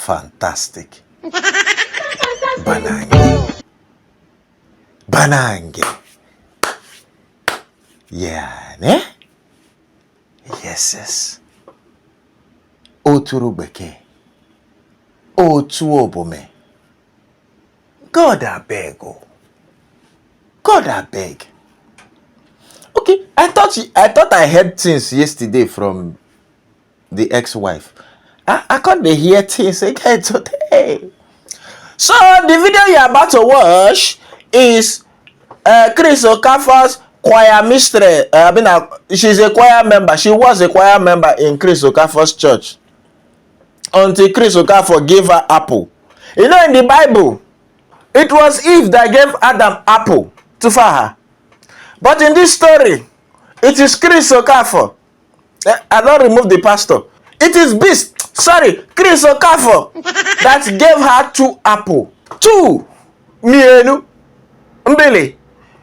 fantastic. Banange. Banange. Yeah, ne? Yes. Oturubeke. Otuobome. God I beg. God I beg. Okay, I thought I heard things yesterday from the ex-wife. I can't hear things again today. So the video you're about to watch is Chris Okafor's choir mistress. She's a choir member. She was a choir member in Chris Okafor's church until Chris Okafor gave her apple. You know, in the Bible, it was Eve that gave Adam apple to her. But in this story, it is Chris Okafor. I don't remove the pastor. It is Chris Okafor that gave her 2 apple. 2. Mienu. Mbele.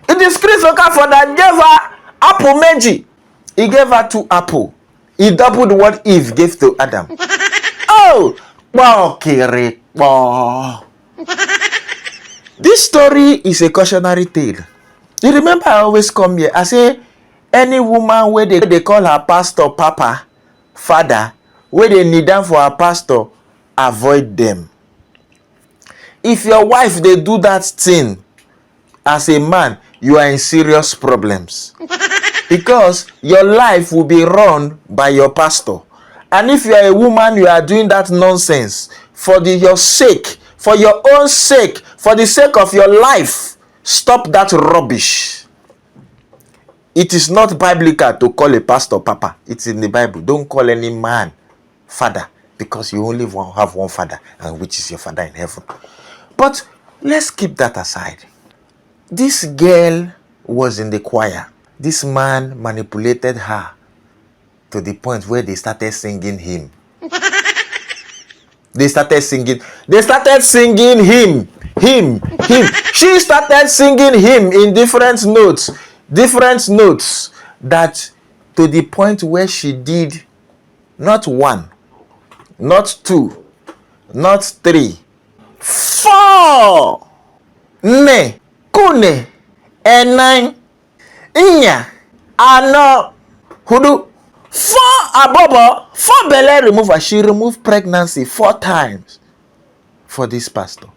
It is Chris Okafor that gave her apple meji. He gave her 2 apple. He doubled what Eve gave to Adam. Oh! Wow, Kiri. Wow. This story is a cautionary tale. You remember I always come here. I say, any woman where they call her pastor papa, father, where they need them for her pastor, avoid them. If your wife they do that thing, as a man, you are in serious problems. Because your life will be run by your pastor. And if you are a woman, you are doing that nonsense for your sake, for your own sake, for the sake of your life. Stop that rubbish. It is not biblical to call a pastor papa. It's in the Bible. Don't call any man father, because you only have one father, and which is your father in heaven. But let's keep that aside. This girl was in the choir. This man manipulated her to the point where they started singing him. They started singing him. She started singing him in different notes. That to the point where she did not 1, not 2, not 3, 4. Ne, kune, enine, inya, ano, hudu. 4 abobo, 4 belle remover. She removed pregnancy 4 times for this pastor.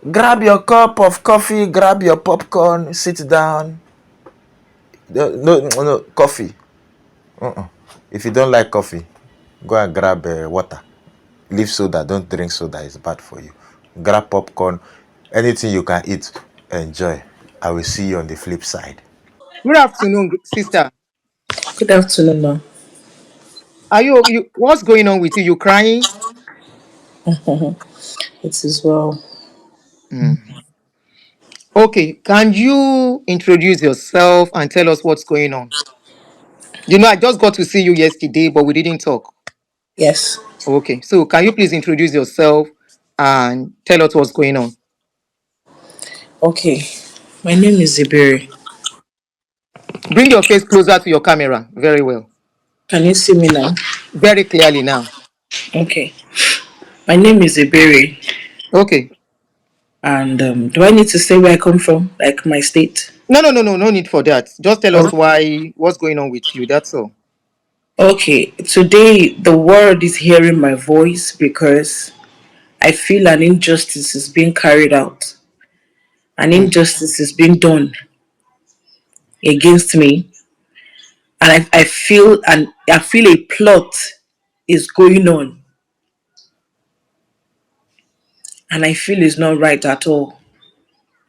Grab your cup of coffee, grab your popcorn, sit down. No, coffee. If you don't like coffee, go and grab water. Leave soda. Don't drink soda. It's bad for you. Grab popcorn. Anything you can eat, enjoy. I will see you on the flip side. Good afternoon, sister. Good afternoon, ma. Are you? What's going on with you? You crying? It is well. Okay. Can you introduce yourself and tell us what's going on? You know, I just got to see you yesterday, but we didn't talk. Yes. Okay. So, can you please introduce yourself and tell us what's going on? Okay. My name is Iberi. Bring your face closer to your camera. Very well. Can you see me now? Very clearly now. Okay. My name is Iberi. Okay. And do I need to say where I come from? Like my state? No need for that. Just tell us Oh, what's going on with you. That's all. okay. Today, the world is hearing my voice because I feel an injustice is being carried out. An injustice is being done against me. And I feel a plot is going on. And I feel it's not right at all.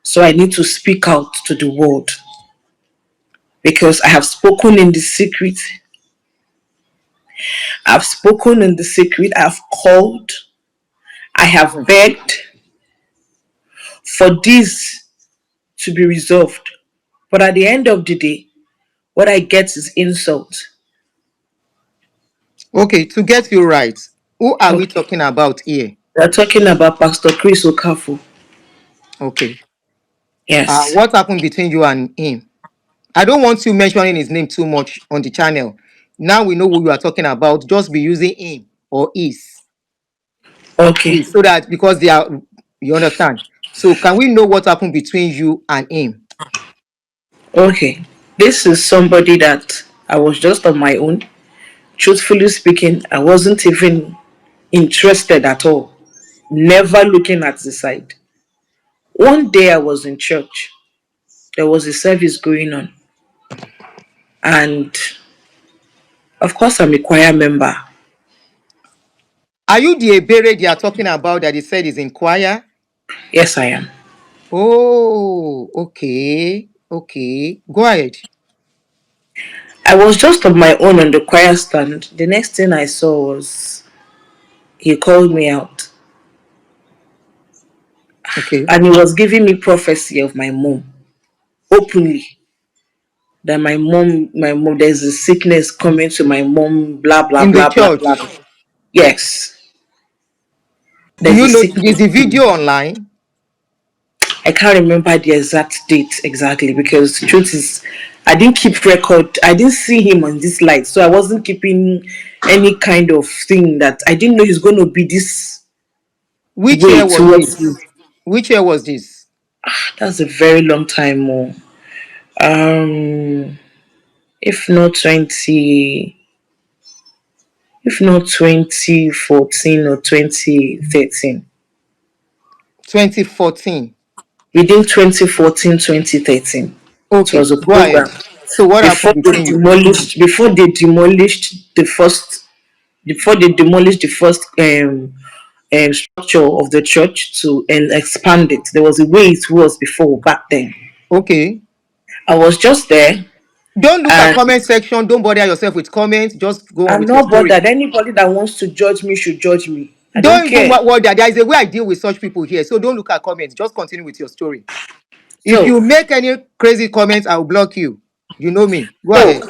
So I need to speak out to the world because I have spoken in the secret. I've spoken in the secret. I've called. I have begged for this to be resolved. But at the end of the day, what I get is insult. Okay. To get you right, who are we Okay. talking about here? We're talking about Pastor Chris Okafor. Okay. Yes. What happened between you and him? I don't want you mentioning his name too much on the channel. Now we know who you are talking about. Just be using him or is. Okay. please, so that because they are, you understand. So can we know what happened between you and him? Okay. This is somebody that I was just on my own. Truthfully speaking, I wasn't even interested at all. Never looking at the side. One day I was in church. There was a service going on. And of course, I'm a choir member. Are you the Ebere they are talking about that they said is in choir? Yes, I am. Oh, okay. Okay. Go ahead. I was just on my own on the choir stand. The next thing I saw was he called me out Okay. and he was giving me prophecy of my mom openly. That my mom, there's a sickness coming to my mom, blah, blah, In the blah, blah, blah. church. Yes, Do there's you a know sickness is the coming. video online? I can't remember the exact date exactly because the truth is, I didn't keep record. I didn't see him on this light, so I wasn't keeping any kind of thing that I didn't know he's going to be this Which way year was towards me. this? Which year was this? That's a very long time more. Um, if not 20, if not 2014 or 2013. 2014. Within 2014, 2013, it Okay, was a go ahead. program So what before happened they between you? demolished. Before they demolished the first structure of the church to and expand it. There was a way it was before back then. Okay. I was just there, Don't look at and comment section. Don't bother yourself with comments. Just go on I'm with your not story. bothered. Anybody that wants to judge me should judge me. I don't Don't even care. worry. There is a way I deal with such people here. So don't look at comments. Just continue with your story. If So you make any crazy comments, I'll block you. You know me. Go So ahead.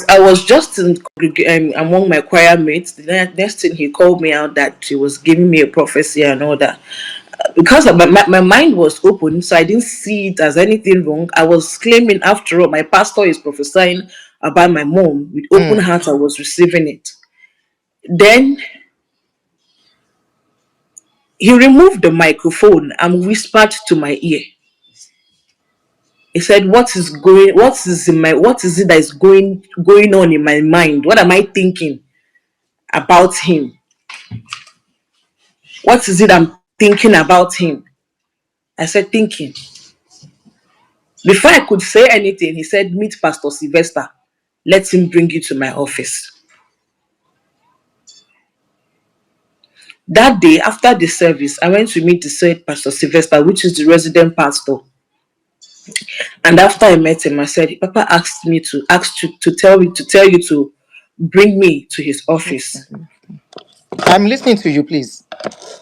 I was just among my choir mates. The next thing he called me out that he was giving me a prophecy and all that. Because my mind was open, so I didn't see it as anything wrong. I was claiming, after all, my pastor is prophesying about my mom with open Mm. heart. I was receiving it. Then he removed the microphone and whispered to my ear. He said, what is it that is going on in my mind? What am I thinking about him? What is it I'm thinking about him? I said, thinking. Before I could say anything, he said, meet Pastor Sylvester. Let him bring you to my office. That day, after the service, I went to meet the said Pastor Sylvester, which is the resident pastor. And after I met him, I said, Papa asked me to ask to tell you to bring me to his office. I'm listening to you, please.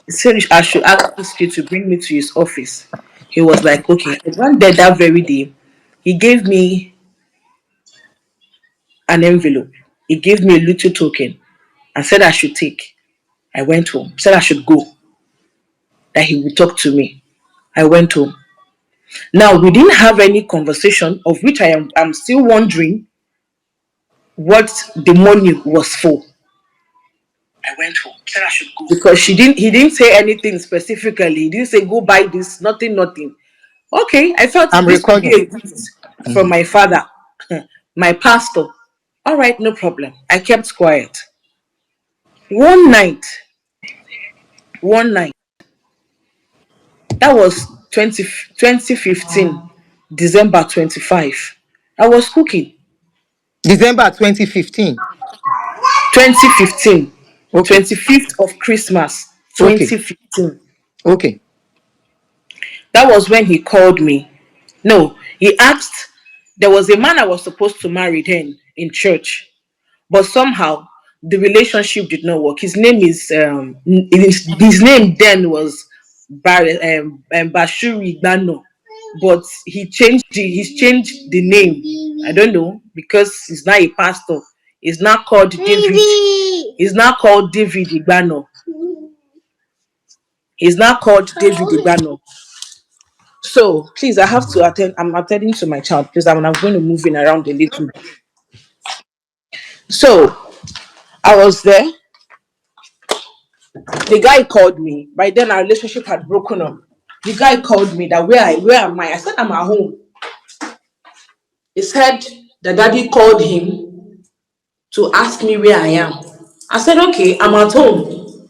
He said I should ask you to bring me to his office. He was like, okay. I went there that very day. He gave me an envelope. He gave me a little token and said I should take. I went home. Said I should go, that he would talk to me. I went home. Now we didn't have any conversation, of which I'm still wondering what the money was for. I went home. Said I should go. Because he didn't say anything specifically. He didn't say go buy this, nothing, nothing. Okay, I thought I'm this could be recording. a gift from my father, my pastor. All right, no problem. I kept quiet. One night, one night, that was 2015, December 25. I was cooking. December 2015. 2015, Okay. 25th of Christmas, Okay. 2015. Okay. That was when he called me. No, he asked, there was a man I was supposed to marry then in church, but somehow the relationship did not work. His name is his name then was Bashuri Dano, but he's changed the name. I don't know, because he's not a pastor. He's not called David. He's not called David Igbano. He's not called David Igbano. So please, I have to attend. I'm attending to my child, please. I'm going to move in around a little bit. So I was there. The guy called me. By then our relationship had broken up. The guy called me that where am I? I said I'm at home. He said the daddy called him to ask me where I am. I said, okay, I'm at home.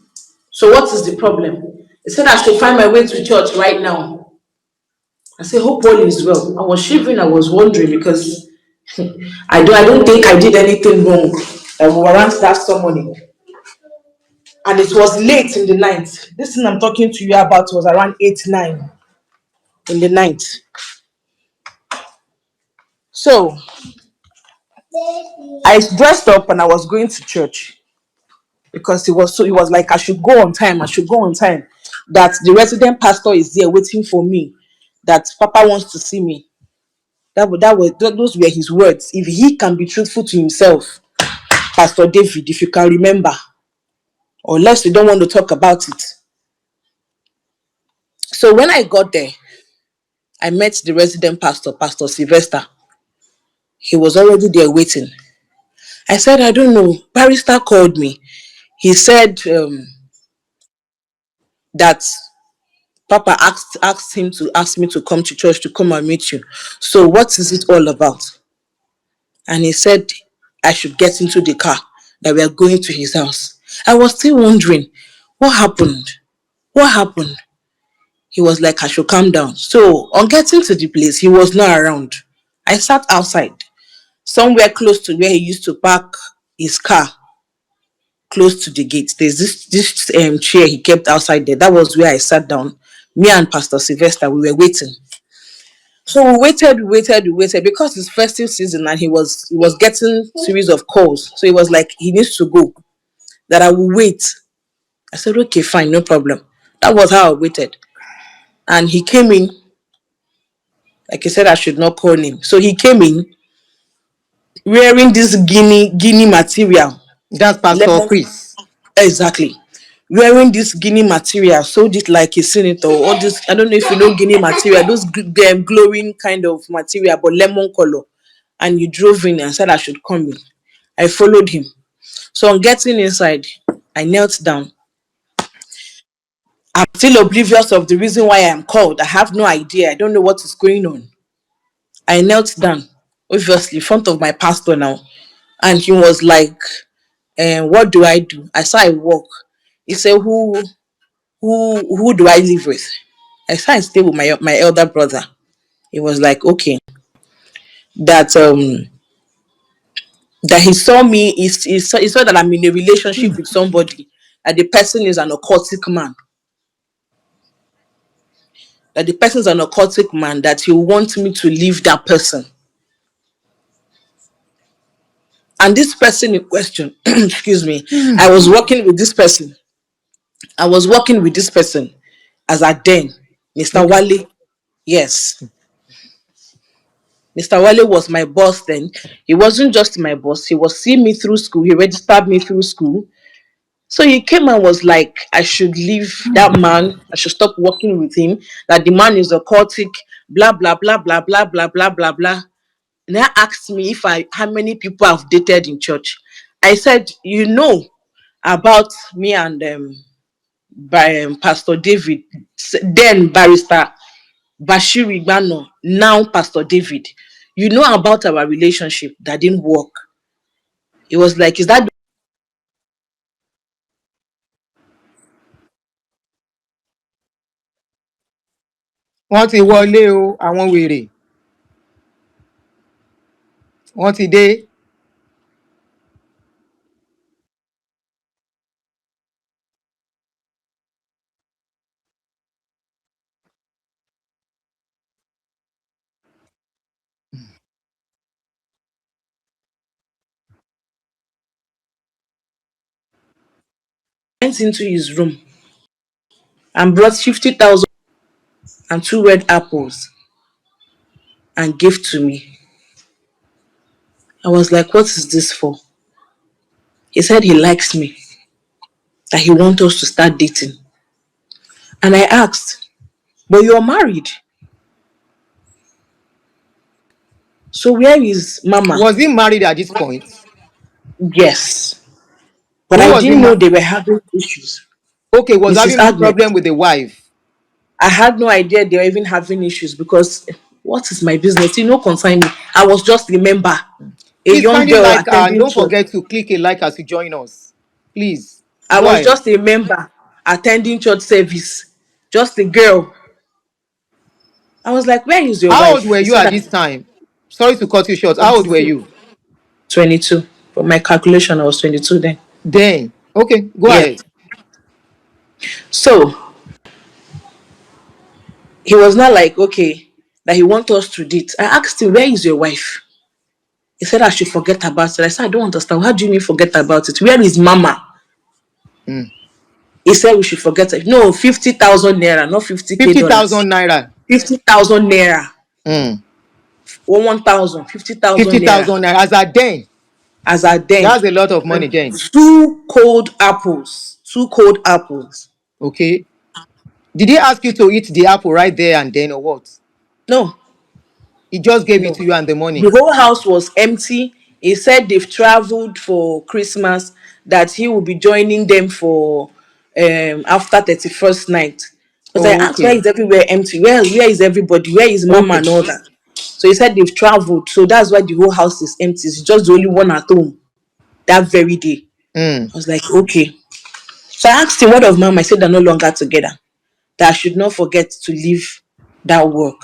So what is the problem? He said I should find my way to church right now. I said, hope all is well. I was shivering, I was wondering because I don't think I did anything wrong that will warrant that summoning. And it was late in the night. This thing I'm talking to you about was around 8, 9 in the night. So I dressed up and I was going to church because it was like I should go on time. I should go on time. That the resident pastor is there waiting for me. That Papa wants to see me. Those were his words. If he can be truthful to himself, Pastor David, if you can remember, unless you don't want to talk about it. So when I got there, I met the resident pastor, Pastor Sylvester. He was already there waiting. I said, I don't know. Barrister called me. He said that Papa asked him to ask me to come to church to come and meet you. So what is it all about? And he said I should get into the car, that we are going to his house. I was still wondering, what happened? What happened? He was like, I should calm down. So on getting to the place, he was not around. I sat outside, somewhere close to where he used to park his car, close to the gate. There's this chair he kept outside there. That was where I sat down. Me and Pastor Sylvester, we were waiting. So we waited because it's festive season and he was getting series of calls. So he was like, he needs to go. That I will wait. I said, okay, fine, no problem. That was how I waited. And he came in, like he said, I should not call him. So he came in wearing this guinea material. That's Pastor Lemon, Chris. exactly. Wearing this guinea material, sold it like a senator. All this, I don't know if you know guinea material, those glowing kind of material, but lemon color. And you drove in and said I should come in. I followed him. So on getting inside, I knelt down. I'm still oblivious of the reason why I'm called. I have no idea. I don't know what is going on. I knelt down, obviously, in front of my pastor now. And he was like, what do I do? I said, I walk. He said, who do I live with? I said, I stay with my elder brother. He was like, okay. That that he saw me, he saw that I'm in a relationship with somebody, that the person is an occultic man. That the person is an occultic man, that he wants me to leave that person. And this person in question, excuse me, I was working with this person. I was working with this person as a then, Mr. Okay. Wale. Yes. Mr. Wale was my boss then. He wasn't just my boss. He was seeing me through school. He registered me through school. So he came and was like, I should leave that man. I should stop working with him. That the man is occultic, blah, blah, blah, blah, blah, blah, blah, blah, blah. And they asked me how many people I've dated in church. I said, you know about me and by Pastor David, then Barrister Bashir Igbano, now Pastor David. You know about our relationship that didn't work. It was like, is that Wọ́n ti wọlé o, àwọn wèrè. Wọ́n ti dé. went into his room and brought 50,000 and two red apples and gave to me? I was like, what is this for? He said he likes me, that he wants us to start dating. And I asked, but you're married. So where is Mama? Was he married at this point? Yes. But Who I was he didn't know married? they were having issues. Okay, was Mrs. having Agnes. problem with the wife. I had no idea they were even having issues because what is my business? You know, concern me. I was just a member, a Please young kindly girl like and attending don't church. forget to click a like as you join us. Please I go was ahead. just a member attending church service, just a girl. I was like, "Where is your How old wife?" were He you said, at this time? Sorry to cut you short. How old were 22. you? 22. For my calculation, I was 22 then. Then okay, go Yeah. ahead. So he was not like, okay, that he want us to date. I asked him, "Where is your wife?" He said, "I should forget about it." I said, "I don't understand. How do you mean forget about it? Where is mama?" Mm. He said we should forget it. No, 50,000 naira, not 50K Fifty dollars. thousand naira. 50,000 naira. Mm. Or 1,000, 50,000 Fifty naira. thousand naira as at then. As I then. That's a lot of money And then. two cold apples. Two cold apples. Okay. Did he ask you to eat the apple right there and then or what? No, He just gave it no. to you and the The money. whole house was empty. He said they've traveled for Christmas, that he will be joining them for after 31st night. Because I Oh, asked, why okay. is everywhere empty? Where is everybody? Where is mama Okay. and all that? So he said they've traveled. So that's why the whole house is empty. It's just the only one at home that very day. Mm. I was like, okay. So I asked him, what of mama? I said they're no longer together. That I should not forget to leave that work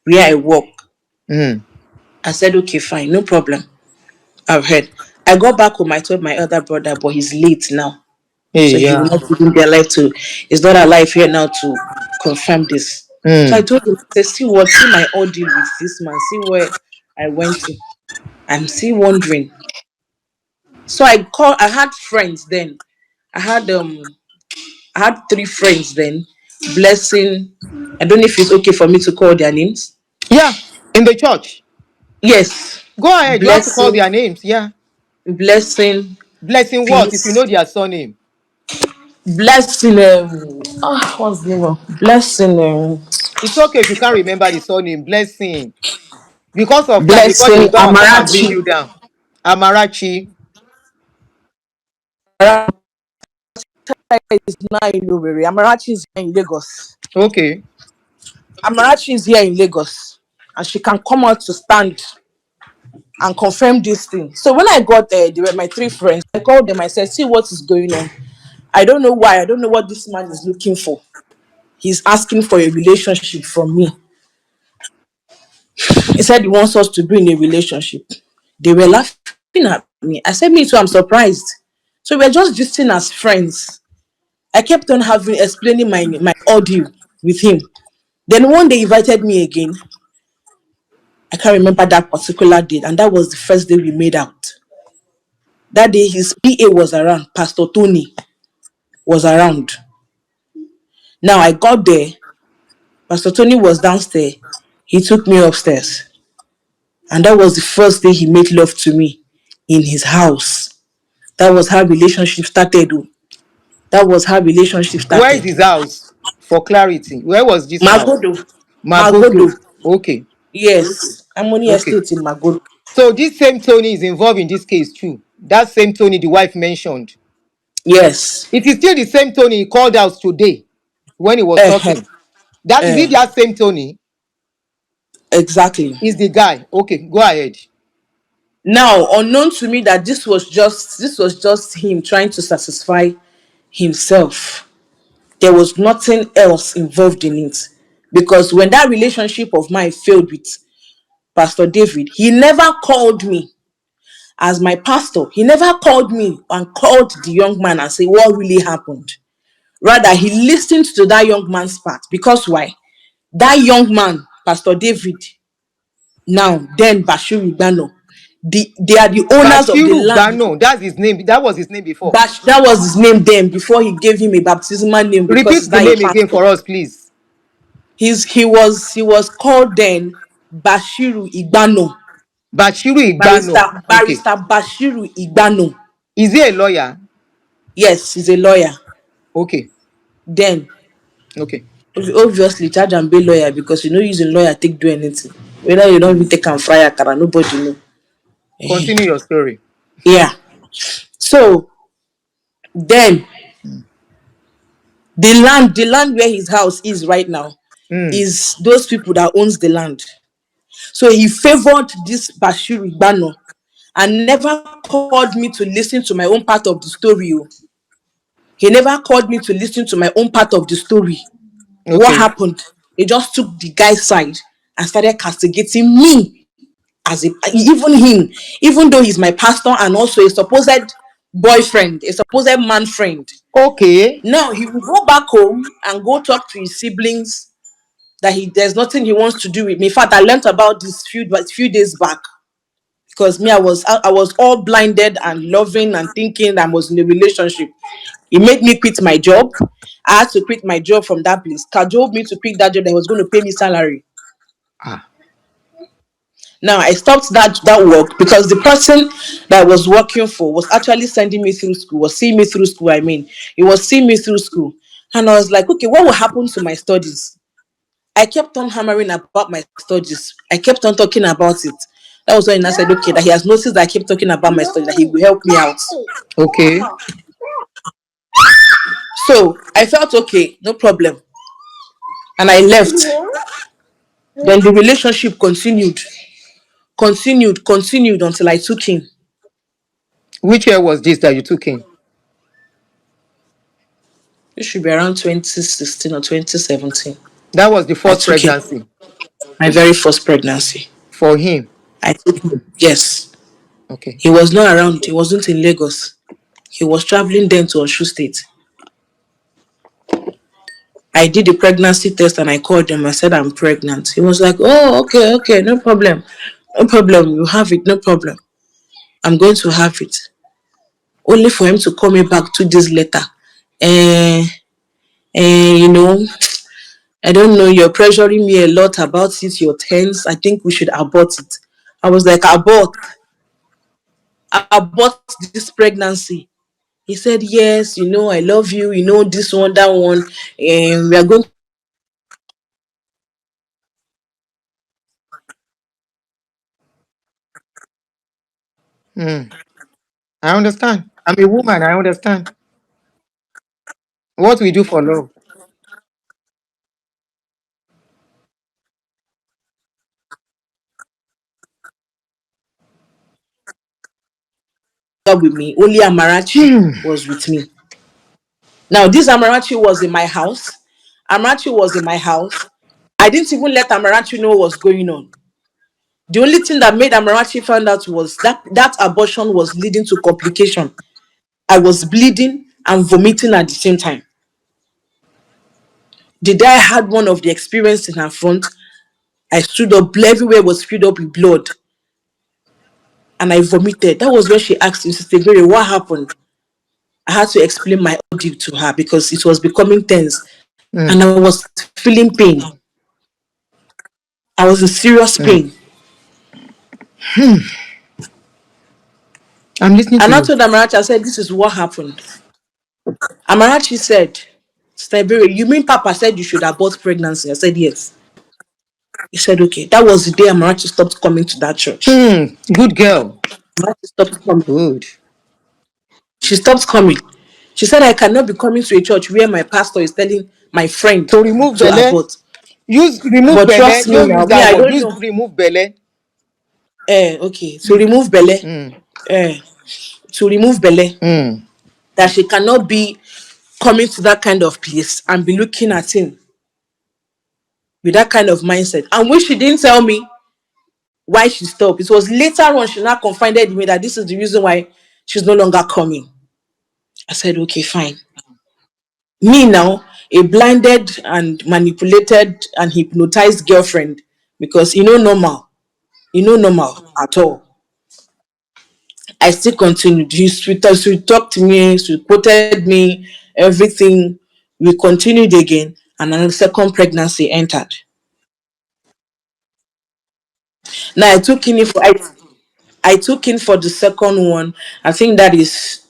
where I work. Mm. I said, okay, fine, no problem. I've heard. I got back home. I told my other brother, but he's late now. Hey, So he will yeah. not even be alive to, he's not alive here now to confirm this. So I Mm. told him, I said, see what, see my ordeal with this man, see where I went to. I'm still wondering. So I had friends then. I had I had three friends then. Blessing. I don't know if it's okay for me to call their names. Yeah. In the church. Yes. Go ahead. You have to call Blessing. their names. Yeah. Blessing. Blessing what? If you Peace. know their surname. Blessing. What's the name of Blessing? It's okay if you can't remember the surname. Blessing. Because of time, before they Blessing will come and bring Amarachi. you down. Amarachi. Is now in Owerri. Amarachi is here in Lagos. Okay. Amarachi is here in Lagos, and she can come out to stand and confirm this thing. So when I got there, they were my three friends. I called them. I said, "See what is going on. I don't know why. I don't know what this man is looking for. He's asking for a relationship from me. He said he wants us to be in a relationship." They were laughing at me. I said, "Me too. I'm surprised." So we're just gisting as friends. I kept on explaining my ordeal with him. Then one day he invited me again. I can't remember that particular date, and that was the first day we made out. That day his PA was around, Pastor Tony was around. Now I got there, Pastor Tony was downstairs. He took me upstairs, and that was the first day he made love to me in his house. That was how relationship started. Oh. That was how relationship Where is started. his house? For clarity. Where was this house? Magodo. Magodo. Magodo. Okay. Yes. Harmony Okay. Estate in Magodo. So this same Tony is involved in this case too. That same Tony the wife mentioned. Yes. It is still the same Tony he called out today when he was Uh, talking. That is it. That same Tony exactly. is the guy. Okay, go ahead. Now, unknown to me that this was just him trying to satisfy himself. There was nothing else involved in it. Because when that relationship of mine failed with Pastor David, he never called me as my pastor. He never called me and called the young man and say what really happened. Rather, he listened to that young man's part. Because why? That young man, Pastor David, now then Bashiru Gbano, they are the owners of the Bashiru land. Gbano. That's his name. That was his name before. That was his name then, before he gave him a baptismal name, because he's Repeat the not a name again pastor. for us, please. He was called then Bashiru Igbano. Bashiru Igbano. Okay. Barrister Bashiru Igbano. Is he a lawyer? Yes, he's a lawyer. Okay. Then Okay. obviously charge and bail lawyer, because you know using lawyer take do anything. Whether you don't even take and fry akara, nobody know. Continue your story. Yeah. So then The land where his house is right now Mm. is those people that owns the land. So he favored this Bashir Igbano and never called me to listen to my own part of the story. He never called me to listen to my own part of the story. What Okay. happened? He just took the guy's side and started castigating me as even him, even though he's my pastor and also a supposed boyfriend, a supposed man friend. Okay. Now he will go back home and go talk to his siblings that there's nothing he wants to do with me. In fact, I learned about this few days back because me, I was all blinded and loving and thinking I was in a relationship. He made me quit my job. I had to quit my job from that place. Cajoled me to quit that job that was going to pay me salary. Ah. Now I stopped that work because the person that I was working for was actually sending me through school, was seeing me through school. I mean, he was seeing me through school. And I was like, okay, what will happen to my studies? I kept on hammering about my studies. I kept on talking about it. That was when I said, okay, that he has noticed that I kept talking about my studies, that he will help me out. Okay. So I felt okay, no problem. And I left. Then the relationship continued until I took him. Which year was this that you took in? It should be around 2016 or 2017. That was the I first took him. pregnancy My very first pregnancy. for him. I took him. Yes. Okay. He was not around. He wasn't in Lagos. He was traveling then to Oshu State. I did the pregnancy test and I called him. I said, I'm pregnant. He was like, oh, okay, no problem. No problem. You have it, no problem. I'm going to have it. Only for him to call me back 2 days later. Eh, you know, I don't know, you're pressuring me a lot about it. You're tense. I think we should abort it. I was like, abort this pregnancy. He said, yes, I love you, this one, that one. And we are going. Mm. I understand. I'm a woman. I understand. What we do for love. With me. Only Amarachi was with me. Now, this Amarachi was in my house. Amarachi was in my house. I didn't even let Amarachi know what was going on. The only thing that made Amarachi find out was that abortion was leading to complication. I was bleeding and vomiting at the same time. The day I had one of the experience in her front, I stood up, everywhere was filled up with blood, and I vomited. That was when she asked me, Sister Mary, what happened? I had to explain my ordeal to her because it was becoming tense, Mm. and I was feeling pain. I was in serious Mm. pain. I'm listening to And I you. told Amarachi, I said, this is what happened. Amarachi said, Sister Mary, you mean Papa said you should abort pregnancy? I said, yes. He said, okay. That was the day Amarachi stopped coming to that church. Good girl. Amarachi stopped coming. Good. She stopped coming. She said, I cannot be coming to a church where my pastor is telling my friend To remove to belle. abort. Use remove But belle. trust me Don't now, use me, that I word. don't Use know. remove belle. Okay, to remove belle. Mm. Eh, to remove belle. Mm. That she cannot be coming to that kind of place and be looking at him with that kind of mindset. And when she didn't tell me why she stopped, it was later on she now confided in me that this is the reason why she's no longer coming. I said, okay, fine. Me now, a blinded and manipulated and hypnotized girlfriend, because normal at all. I still continued. She talked to me, she quoted me, everything. We continued again, and another second pregnancy entered. Now I took in for the second one. I think that is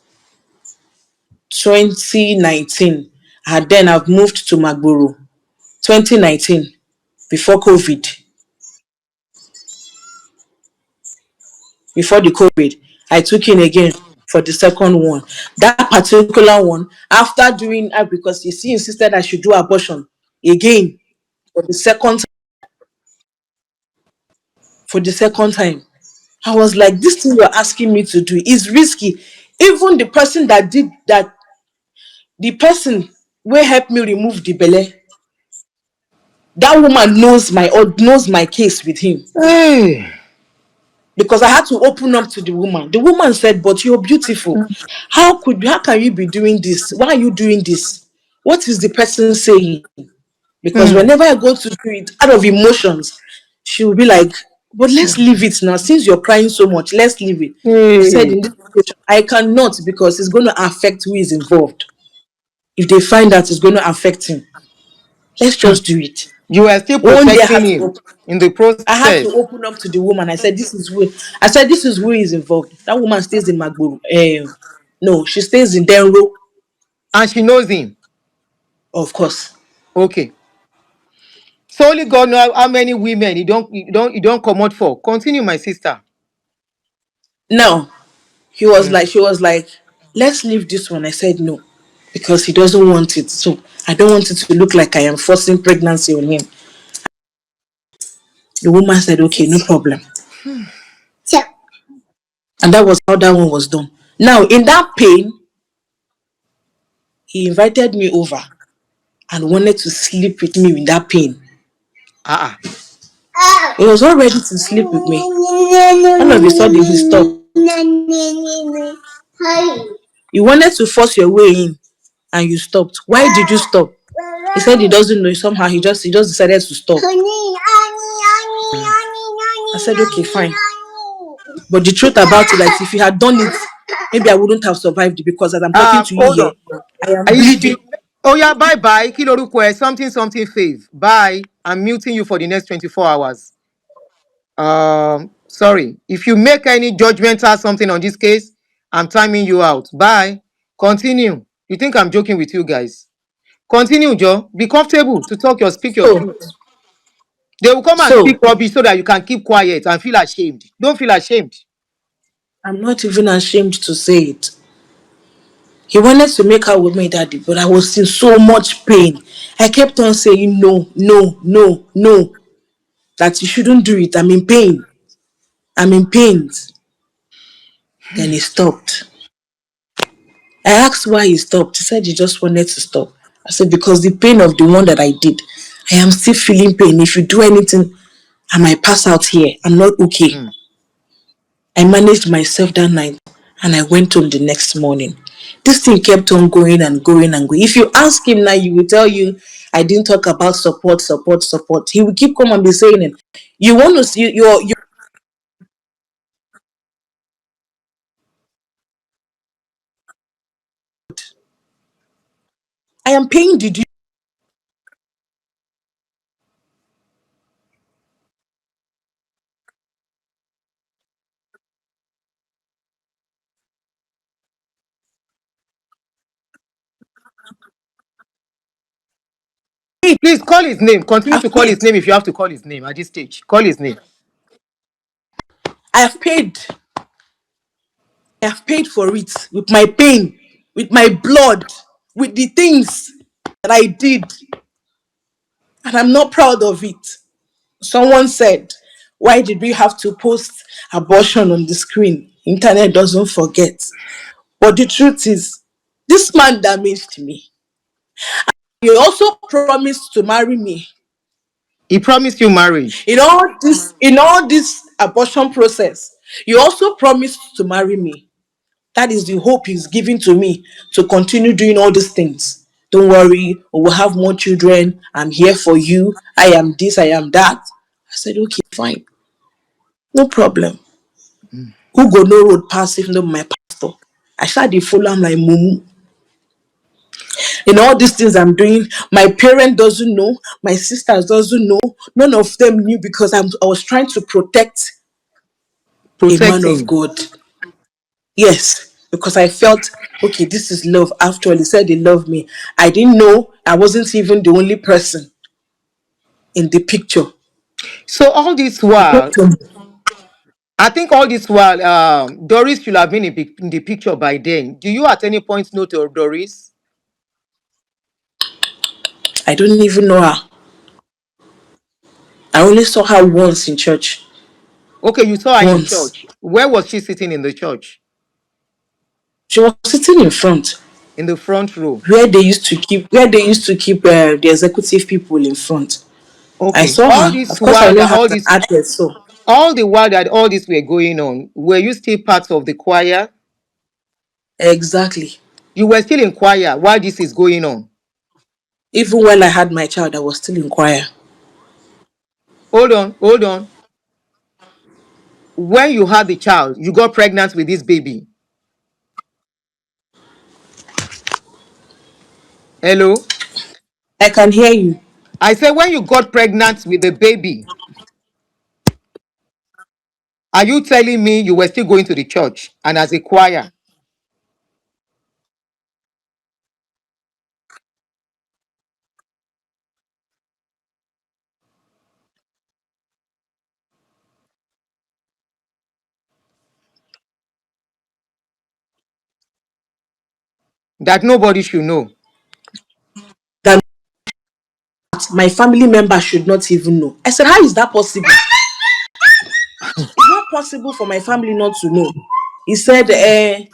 2019. And then I've moved to Magboro. 2019, before COVID. Before the COVID, I took in again. for the second one. That particular one, after doing because he insisted I should do abortion again for the second time. I was like, this thing you're asking me to do is risky. Even the person that did that, the person will help me remove the belly. That woman knows my case with him. Hey. Because I had to open up to the woman. The woman said, but you're beautiful. How can you be doing this? Why are you doing this? What is the person saying? Because Mm. whenever I go to do it out of emotions, she will be like, but let's leave it now. Since you're crying so much, let's leave it. I said, Hey. in this situation, I cannot, because it's going to affect who is involved. If they find out, it's going to affect him. Let's just do it. You were still One day protecting him in the I had process, to open up to the woman. I said, this is who is involved. That woman stays in Magburu. No, she stays in Denro, and she knows him. of course. Okay. So only God knows how many women you don't come out for. Continue, my sister. Now, she was like, let's leave this one. I said no, because he doesn't want it. So I don't want it to look like I am forcing pregnancy on him. The woman said, okay, no problem. And that was how that one was done. Now, in that pain, he invited me over and wanted to sleep with me in that pain. Ah. He was all ready to sleep with me. All of a sudden, he stopped. You wanted to force your way in and you stopped. Why did you stop? He said he doesn't know. Somehow he just decided to stop. I said, okay, fine. But the truth about it, like, if you had done it, maybe I wouldn't have survived it, because as I'm talking to you Hold here, on. I am If bleeding. you, oh yeah, bye. Kí lorúkọ ẹ? Something fave. Bye. I'm muting you for the next 24 hours. Sorry. If you make any judgmental something on this case, I'm timing you out. Bye. Continue. You think I'm joking with you guys? Continue, Joe. Be comfortable to speak your So, truth. They will come and speak so rubbish so that you can keep quiet and feel ashamed. Don't feel ashamed. I'm not even ashamed to say it. He wanted to make out with me, daddy, but I was in so much pain. I kept on saying no, no, no, no. That you shouldn't do it. I'm in pain. I'm in pains. Then he stopped. I asked why he stopped. He said he just wanted to stop. I said, because the pain of the one that I did, I am still feeling pain. If you do anything, I might pass out here. I'm not okay. Mm. I managed myself that night and I went home the next morning. This thing kept on going and going and going. If you ask him now, he will tell you, I didn't talk about support. He will keep coming and be saying it. You want to see your I am paying the due. Please call his name. Continue to I've call his paid. name if you have to call his name at this stage. Call his name. I have paid. I have paid for it with my pain, with my blood, with the things that I did. And I'm not proud of it. Someone said, why did we have to post abortion on the screen? Internet doesn't forget. But the truth is, this man damaged me. He also promised to marry me. He promised you marriage. In all this abortion process, he also promised to marry me. That is the hope he's giving to me to continue doing all these things. Don't worry, we will have more children. I'm here for you. I am this, I am that. I said, okay, fine. No problem. Who go no road pass if not my pastor? I started follow am like mumu. In all these things I'm doing, my parent doesn't know, my sisters doesn't know, none of them knew, because I was trying to protect a man Protect of him. God. Yes, because I felt, okay, this is love. After all, he said he loved me. I didn't know I wasn't even the only person in the picture. So all this He while, kept on. I think all this while, Doris should have been in the picture by then. Do you at any point know to Doris? I don't even know her. I only saw her once in church. Okay, you saw her in Once. church. Where was she sitting in the church? She was sitting in front, In the front row. where they used to keep the executive people in front. I Okay. saw All her. this Of course, I while know that her as an actress. So all the while that all this were going on, were you still part of the choir? exactly. You were still in choir while this is going on. Even when I had my child, I was still in choir. Hold on, hold on. When you had the child, you got pregnant with this baby. Hello? I can hear you. I said, when you got pregnant with the baby, are you telling me you were still going to the church and as a choir? That nobody should know. That my family member should not even know. I said, how is that possible? It's not possible for my family not to know. He said, there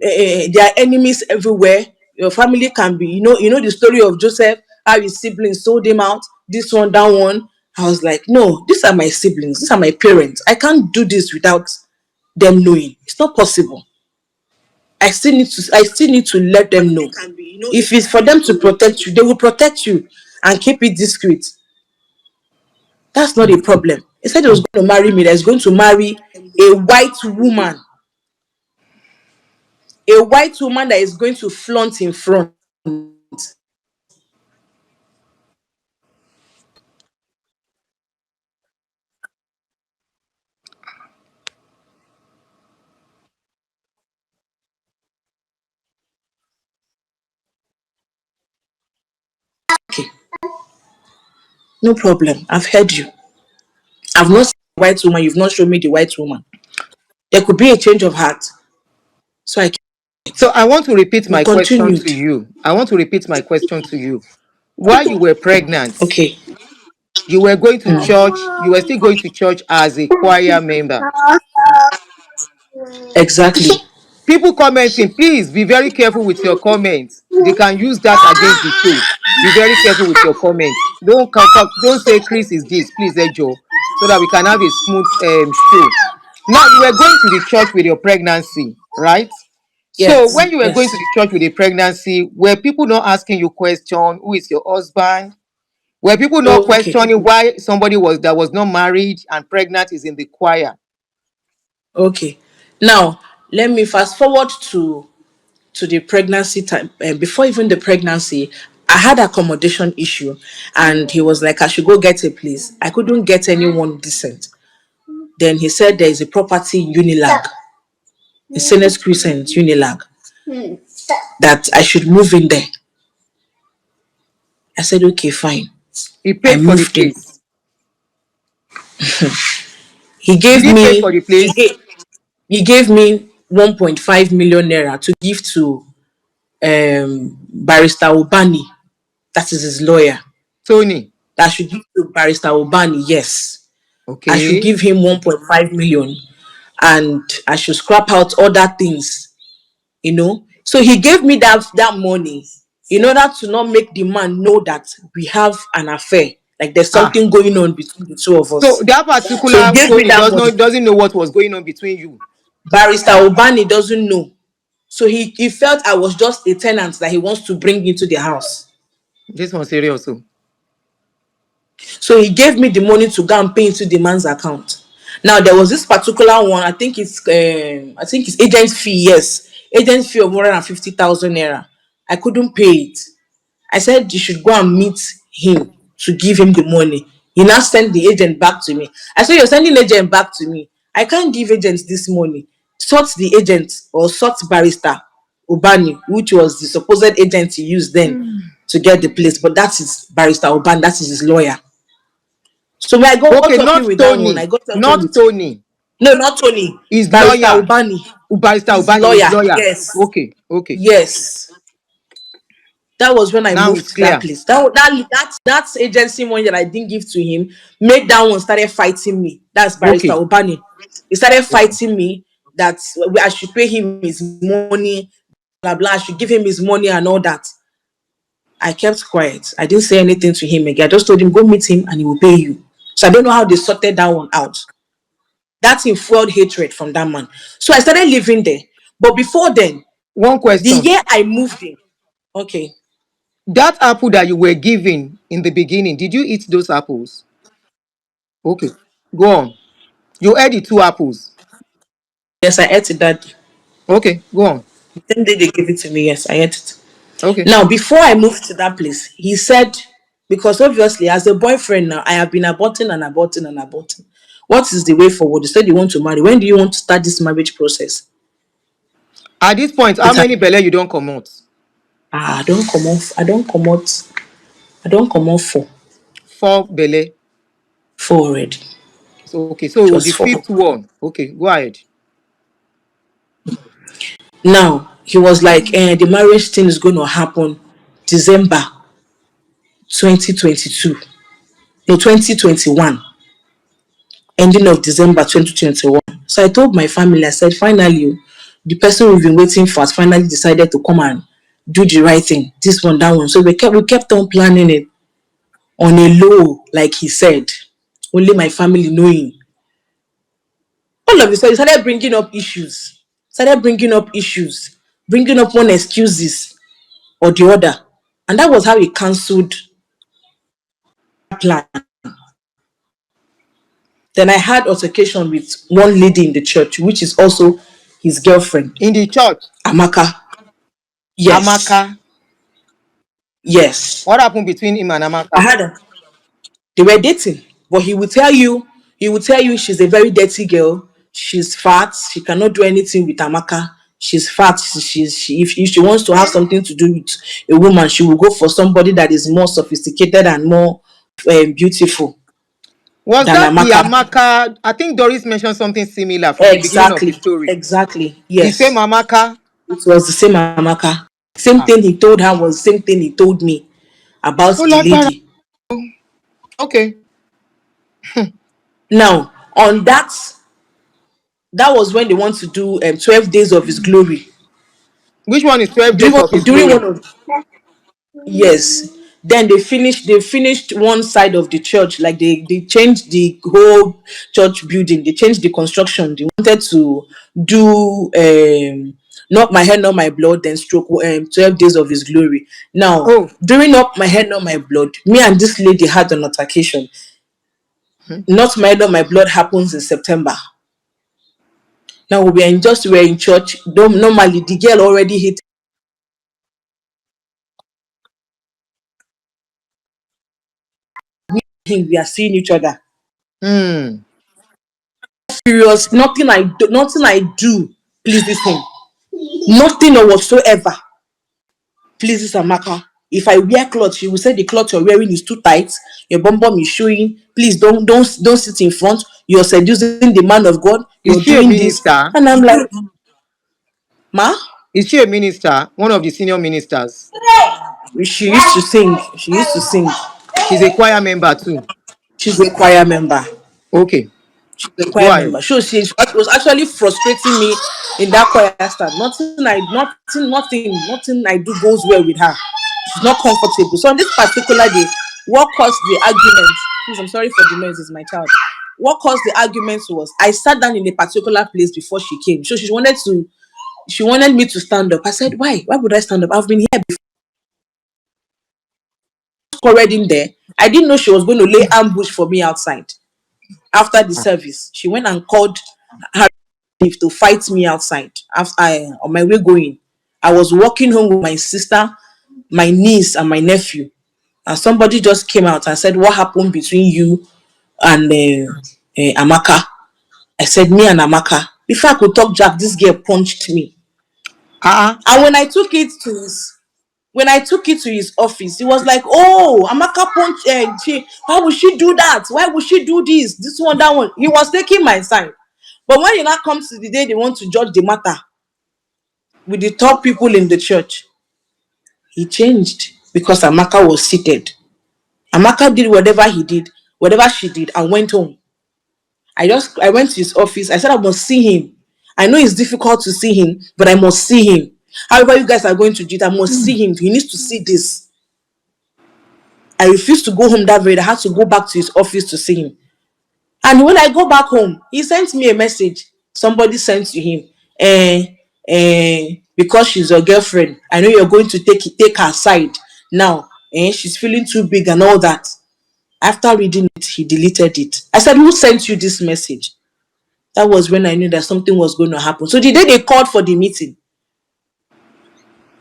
are enemies everywhere. Your family can be, you know the story of Joseph, how his siblings sold him out, this one, that one. I was like, no, these are my siblings, these are my parents. I can't do this without them knowing. It's not possible. I still need to let them know. If it's for them to protect you, they will protect you and keep it discreet. That's not a problem. He said he was going to marry me, that he's going to marry a white woman. A white woman that is going to flaunt in front. Okay, no problem. I've heard you. I've not seen the white woman. You've not shown me the white woman. There could be a change of heart. So So I want to repeat we my question continued. to you. I want to repeat my question to you. While you were pregnant, Okay. you were going to church, you were still going to church as a choir member. Exactly. People commenting, please be very careful with your comments. They can use that against the show. Be very careful with your comments. Don't say Chris is this, please, Ejo, so that we can have a smooth show. Now you were going to the church with your pregnancy, right? So Yes. when you were going Yes. to the church with a pregnancy, were people not asking you question, who is your husband? Were people not Okay. questioning why somebody was not married and pregnant is in the choir? Okay. Now let me fast forward to the pregnancy time. Before even the pregnancy, I had accommodation issue, and he was like, I should go get a place. I couldn't get anyone decent. Then he said there is a property in Unilag, a Senate Crescent Unilag, that I should move in there. I said, okay, fine. He I paid for the moved in. place. He Did gave he pay for me the he place? gave, he gave me 1.5 million naira to give to Barrister Obani. That is his lawyer. Tony. That I should give to Barrister Obani. Yes, I should Okay. give him 1.5 million, and I should scrap out other things. So he gave me that money in order to not make the man know that we have an affair, like there's Ah. something going on between the two of So us. that So he particular gave me Tony that money. doesn't know what was going on between you. Barrister Obani doesn't know. So he felt I was just a tenant that he wants to bring into the house. This one serious. So So he gave me the money to go and pay into the man's account. Now there was this particular one. I think it's agent fee. Yes, agent fee of more than 50,000 naira. I couldn't pay it. I said you should go and meet him to give him the money. He now sent the agent back to me. I said, you're sending agent back to me. I can't give agents this money. Sort the agent or sort Barrister Obani, which was the supposed agent he used then to get the place. But that is Barrister Obani, that is his lawyer. So when I got okay, talking not with that one, I Tony. got talking Not with Tony. No, not Tony. His Barrister lawyer. Ubani. Barrister His Ubani, his lawyer. lawyer. Yes. Okay, okay. Yes. That was when I Now moved it's to that clear. place. That agency money that I didn't give to him made that one started fighting me. That's Barrister Okay. Ubani. He started Okay. fighting me that I should pay him his money, blah blah. I should give him his money and all that. I kept quiet. I didn't say anything to him again. I just told him, go meet him and he will pay you. So I don't know how they sorted that one out. That's in fueled hatred from that man. So I started living there. But before then, One the question. year I moved in, okay, That apple that you were given in the beginning, did you eat those apples? Okay. Go on. You ate the two apples. yes, I ate it that Okay, go on. same day they gave it to me. Yes, I ate it. Okay. Now, before I moved to that place, he said, because obviously, as a boyfriend now, I have been aborting and aborting and aborting. What is the way forward? You said you want to marry. When do you want to start this marriage process? At this point, how It has, many belle you don't come out? I don't come off. I don't come out. I don't come off four. 4 belle. Four already. So okay, so It it was was the four. fifth one. Okay, go ahead. Now he was like, the marriage thing is going to happen December 2022. No, 2021. Ending of December 2021. So I told my family, I said, finally, the person we've been waiting for has finally decided to come and do the right thing. This one, that one. So we kept on planning it on a low, like he said. Only my family knowing. All of a sudden, he started bringing up issues. Bringing up one excuses or the other. And that was how he cancelled that plan. Then I had altercation with one lady in the church, which is also his girlfriend, In the church, Amaka. Yes. Amaka. Yes. What happened between him and I Amaka? had a, they were dating, but he will tell you she's a very dirty girl. She's fat. She cannot do anything with Amaka. She's fat. If she wants to have something to do with a woman, she will go for somebody that is more sophisticated and more beautiful Was than that the Amaka. Amaka? I think Doris mentioned something similar from the beginning of the Exactly. story. Exactly. The same Yes. Amaka. It was the same Amaka. Same Ah. thing he told her was the same thing he told me about Oh, the lágbára. lady. Okay. Now, on that was when they want to do 12 days of his glory. Which one is 12 During days one, of his during glory? one of yes. Then they finished one side of the church, like they changed the whole church building, they changed the construction. They wanted to do not my head, not my blood, then stroke 12 days of his glory. Now, Oh, during not my head, not my blood, me and this lady had an altercation. Not my head, not my blood happens in September. Now we were in church. Normally the girl already hit him. We are seeing each other. hmm. Serious. Nothing I do pleases him. Nothing or whatsoever pleases Amaka. If I wear clothes, she will say the cloth you're wearing is too tight. Your bum bum is showing. Please don't sit in front. You're seducing the man of God. Is You're she a doing this, minister? and I'm like, ma. Is she a minister? One of the senior ministers. She used to sing. She used to sing. She's a choir member too. She's a choir member. Okay, She's a go choir ahead. member. So she was actually frustrating me in that choir stand. Nothing I do goes well with her. She's not comfortable. So on this particular day, what caused the argument? Please, I'm sorry for the noise. It's my child. What caused the argument was I sat down in a particular place before she came. So she wanted me to stand up. I said, why? Why would I stand up? I've been here before, already in there. I didn't know she was going to lay ambush for me outside. After the service, she went and called her to fight me outside. After on my way going, I was walking home with my sister, my niece, and my nephew, and somebody just came out and said, "What happened between you and Amaka?" I said, "Me and Amaka." Before I could talk Jack, this girl punched me, Ah, and when I took it to his office, he was like, "Oh, Amaka punched. Why would she do that? Why would she do this? This one, that one." He was taking my side. But when it now comes to the day they want to judge the matter with the top people in the church, he changed because Amaka was seated. Amaka did whatever she did, and went home. I went to his office. I said I must see him. I know it's difficult to see him, but I must see him. However, you guys are going to do it, I must see him. He needs to see this. I refused to go home that very day. I had to go back to his office to see him. And when I go back home, he sent me a message. Somebody sent to him, because she's your girlfriend, I know you're going to take her side now. She's feeling too big and all that. After reading it, he deleted it. I said, who sent you this message? That was when I knew that something was going to happen. So the day they called for the meeting,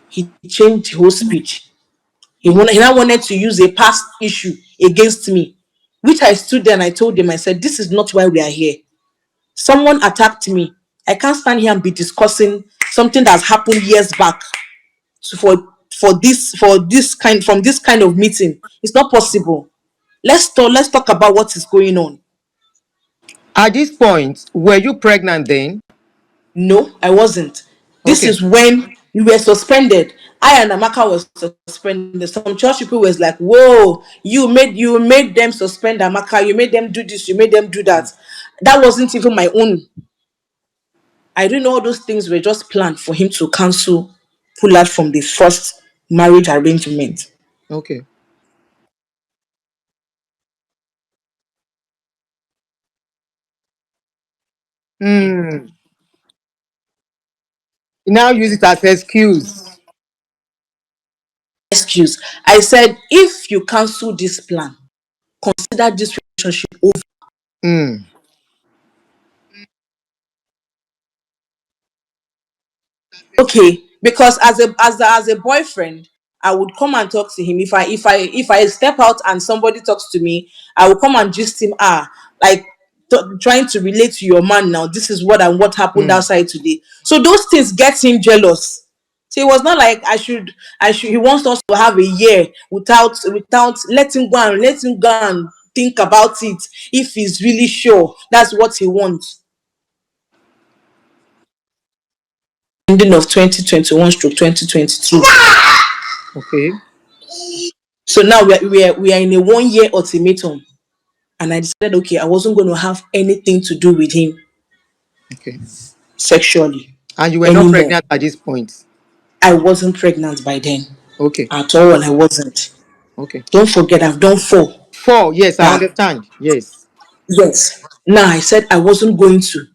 he changed the whole speech. He now wanted to use a past issue against me, which I stood there and I told him, I said, this is not why we are here. Someone attacked me. I can't stand here and be discussing something that's happened years back. So from this kind of meeting, it's not possible. Let's talk about what is going on. At this point, were you pregnant then? No, I wasn't. This Okay. is when we were suspended. I and Amaka was suspended. Some church people was like, "Whoa, you made them suspend Amaka. You made them do this. You made them do that." That wasn't even my own. I didn't know all those things were just planned for him to pull out from the first marriage arrangement. Okay. Hmm. You now use it as excuse. Excuse. I said, if you cancel this plan, consider this relationship over. Hmm. Okay, because as a boyfriend, I would come and talk to him. If I step out and somebody talks to me, I will come and gist him. Like trying to relate to your man now. This is what happened Hmm. outside today. So those things get him jealous. So it was not like I should. He wants us to have a year without letting go and think about it. If he's really sure that's what he wants. Ending of 2021 stroke 2022. Okay. So now we are in a 1 year ultimatum, and I decided, okay, I wasn't going to have anything to do with him Okay. sexually And you were not anymore. pregnant at this point. I wasn't pregnant by then Okay. at all. I wasn't. Okay. Don't forget, I've done 4. 4. Yes, I That understand. Yes. yes. Now I said I wasn't going to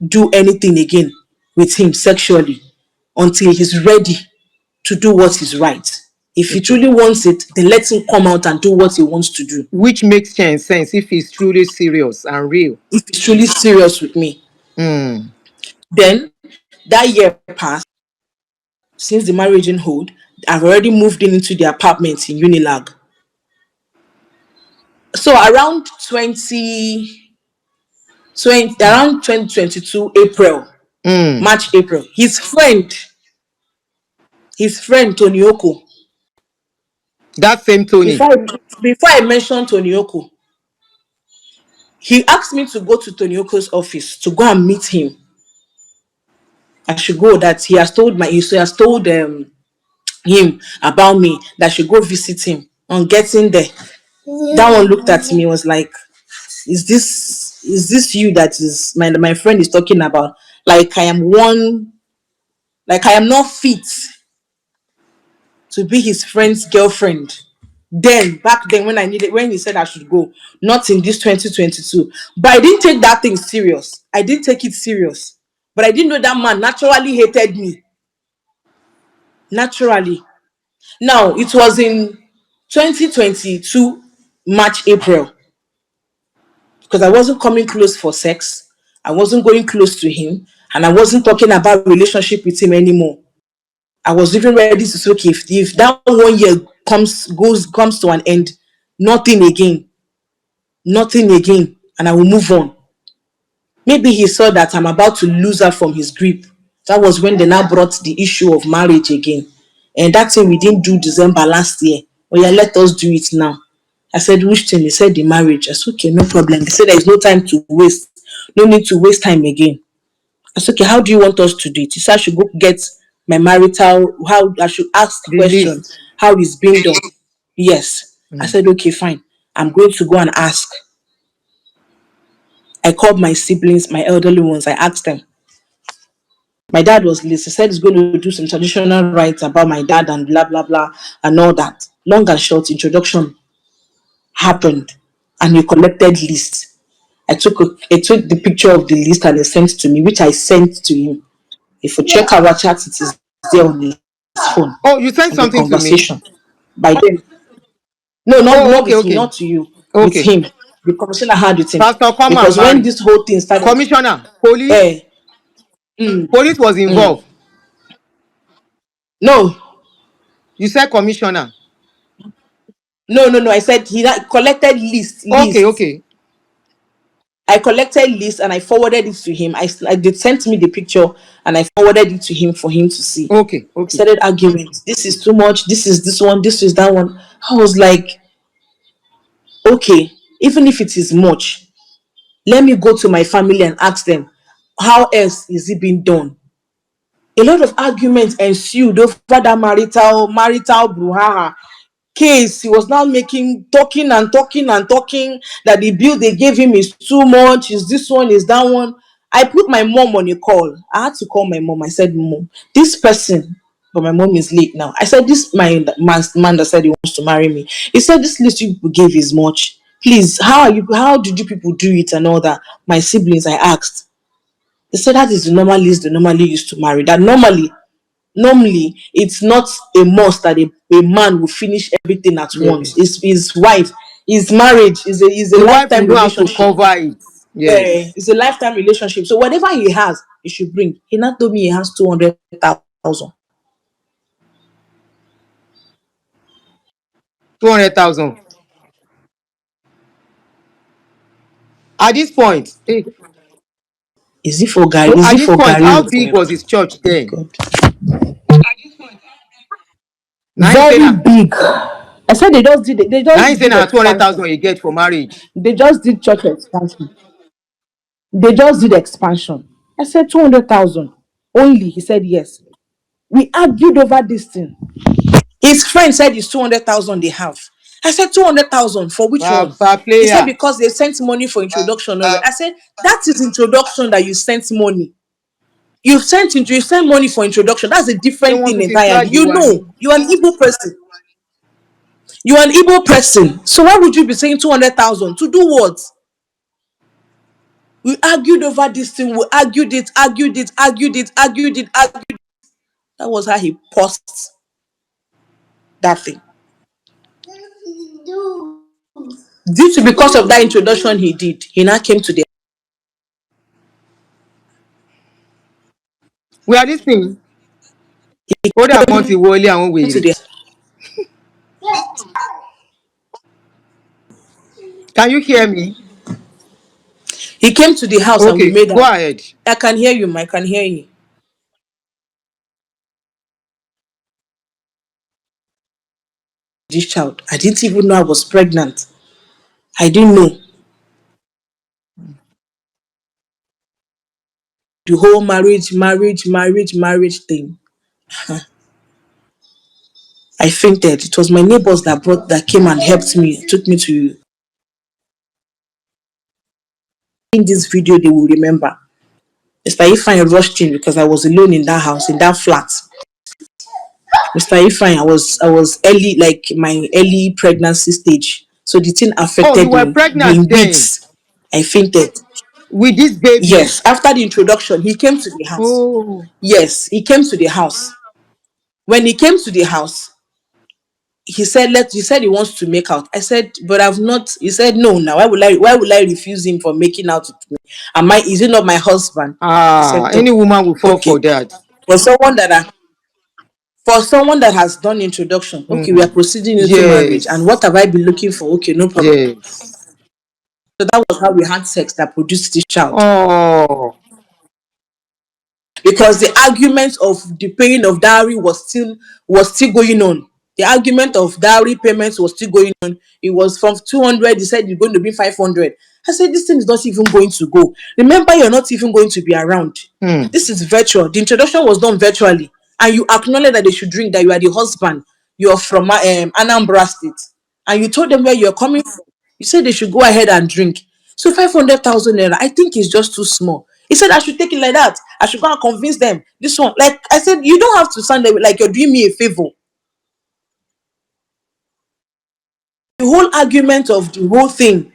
do anything again with him sexually until he's ready to do what is right. If he Okay. truly wants it, then let him come out and do what he wants to do. Which makes sense if he's truly serious and real. If he's truly serious with me. Hmm. Then that year passed. Since the marriage in hold, I've already moved into the apartment in Unilag. So around 2022 April, Hmm. March, April, his friend Tonyoko. That same Tony. Before I mention Tonyoko, he asked me to go to Tonyoko's office to go and meet him. I should go. That he has told him about me, that I should go visit him. On getting there, that one looked at me, was like, is this you that is my friend is talking about? Like I am not fit to be his friend's girlfriend. Then back then, when he said I should go, not in this 2022. But I didn't take that thing serious. I didn't take it serious. But I didn't know that man naturally hated me. Naturally. Now it was in 2022 March, April, because I wasn't coming close for sex. I wasn't going close to him, and I wasn't talking about relationship with him anymore. I was even ready to say, okay, if that 1 year comes to an end, nothing again, nothing again, and I will move on. Maybe he saw that I'm about to lose her from his grip. That was when they now brought the issue of marriage again. And that thing we didn't do December last year. Oh yeah, let us do it now. I said, which thing? He said the marriage. I said, okay, no problem. They said there is no time to waste. No need to waste time again. I said, okay, how do you want us to do it? He said I should go get my marital, how I should ask the The question, list. how it's being done. Yes. I Mm. said, okay, fine. I'm going to go and ask. I called my siblings, my elderly ones. I asked them. My dad was late. He said he's going to do some traditional rites about my dad and blah, blah, blah, and all that. Long and short, introduction happened, and he collected list. I took the picture of the list and he sent to me, which I sent to him. If you check our chat, it is there on his phone Oh, you sent and the something to me? conversation. By then, no, Oh, not okay, with me, okay. not to you, with Okay. him. The conversation I had with him. Pastor, come and Because when marry. this whole thing started, Commissioner, police. eh, mm, Police was mm, involved. no, You said commissioner. no. I said he collected list, Okay, list. okay, I collected list and I forwarded it to him. They sent me the picture and I forwarded it to him for him to see. okay, okay. Started arguing. This is too much. This is this one. This is that one. I was like, okay, even if it is much, let me go to my family and ask them, how else is it being done? A lot of arguments ensued over that marital brouhaha case. He was now talking and talking and talking that the bill they gave him is too much, is this one, is that one. I put my mom on a call. I had to call my mom. I said, Mom, this person, but my mom is late now. I said, this man that said he wants to marry me. He said, this list you gave is much. Please, how did you people do it and all that? My siblings, I asked. They said that is the normal list they normally used to marry. That normally it's not a must that a man will finish everything at once. Yes. His wife, his marriage is a The wife lifetime will know how to relationship. cover it. Yes. It's a lifetime relationship. So whatever he has, he should bring. He not told me he has 200,000. 200,000. At this point, Is it for Gary? Is at it this for point, Gary how or big for was his church then? God? Now you say Very now, big. I said they now you just say did now expansion. 200,000 you get for marriage. They just did church expansion. They just did expansion. I said 200,000 only. He said yes. We argued over this thing. His friend said it's 200,000 they have. I said 200,000 for which one? Baba He said player. because they sent money for introduction already. I said that is introduction that you sent money. You sent money for introduction. That's a Ṣé different wọ́n thing tún ti entirely. flag You wa ni? know, you're an Igbo person. You're an Igbo person. So why would you be saying 200,000 to do what? We argued over this thing. We argued it, argued it, argued it, argued it, argued it. That was how he paused that thing. Due to because of that introduction he did, he now came to the We are listening. Ó dà wọ́n ti wọlé àwọn to wèrè. the Can you hear me? he came to the house and we Okay, made go that. ahead. I can hear you, I can hear you. This child, I didn't even know I was pregnant. I didn't know. The whole marriage thing. I fainted. It was my neighbors that came and helped me, took me to. In this video, they will remember. Mr. Ifeanyi rushed in because I was alone in that house, in that flat. Mr. Ifeanyi, I was early, like my early pregnancy stage. So the thing Oh, you affected were me pregnant in then weeks. I fainted. with this baby. Yes, after the introduction, he came to the house. Oh, Yes, he came to the house. When he came to the house, he said he wants to make out. I said, but I've not. He said, no. Now, why will I refuse him for making out with me? Is it not my husband? I said, any woman will fall for okay. that. For someone that has done introduction, okay, we are proceeding into marriage. And Yes, what have I been looking for? Okay, no problem. yes. So that was how we had sex that produced this child. Oh, Because the argument of the paying of dowry was still going on. The argument of dowry payments was still going on. It was from 200. He said you're going to be 500. I said this thing is not even going to go. Remember, you're not even going to be around. Hmm. This is virtual. The introduction was done virtually, and you acknowledge that they should drink. That you are the husband. You're from Anambra State, and you told them where you're coming from. You said they should go ahead and drink. So 500,000 naira, I think is just too small. He said I should take it like that. I should go and convince them. This one, like I said, you don't have to sound like you're doing me a favor. The whole argument of the whole thing,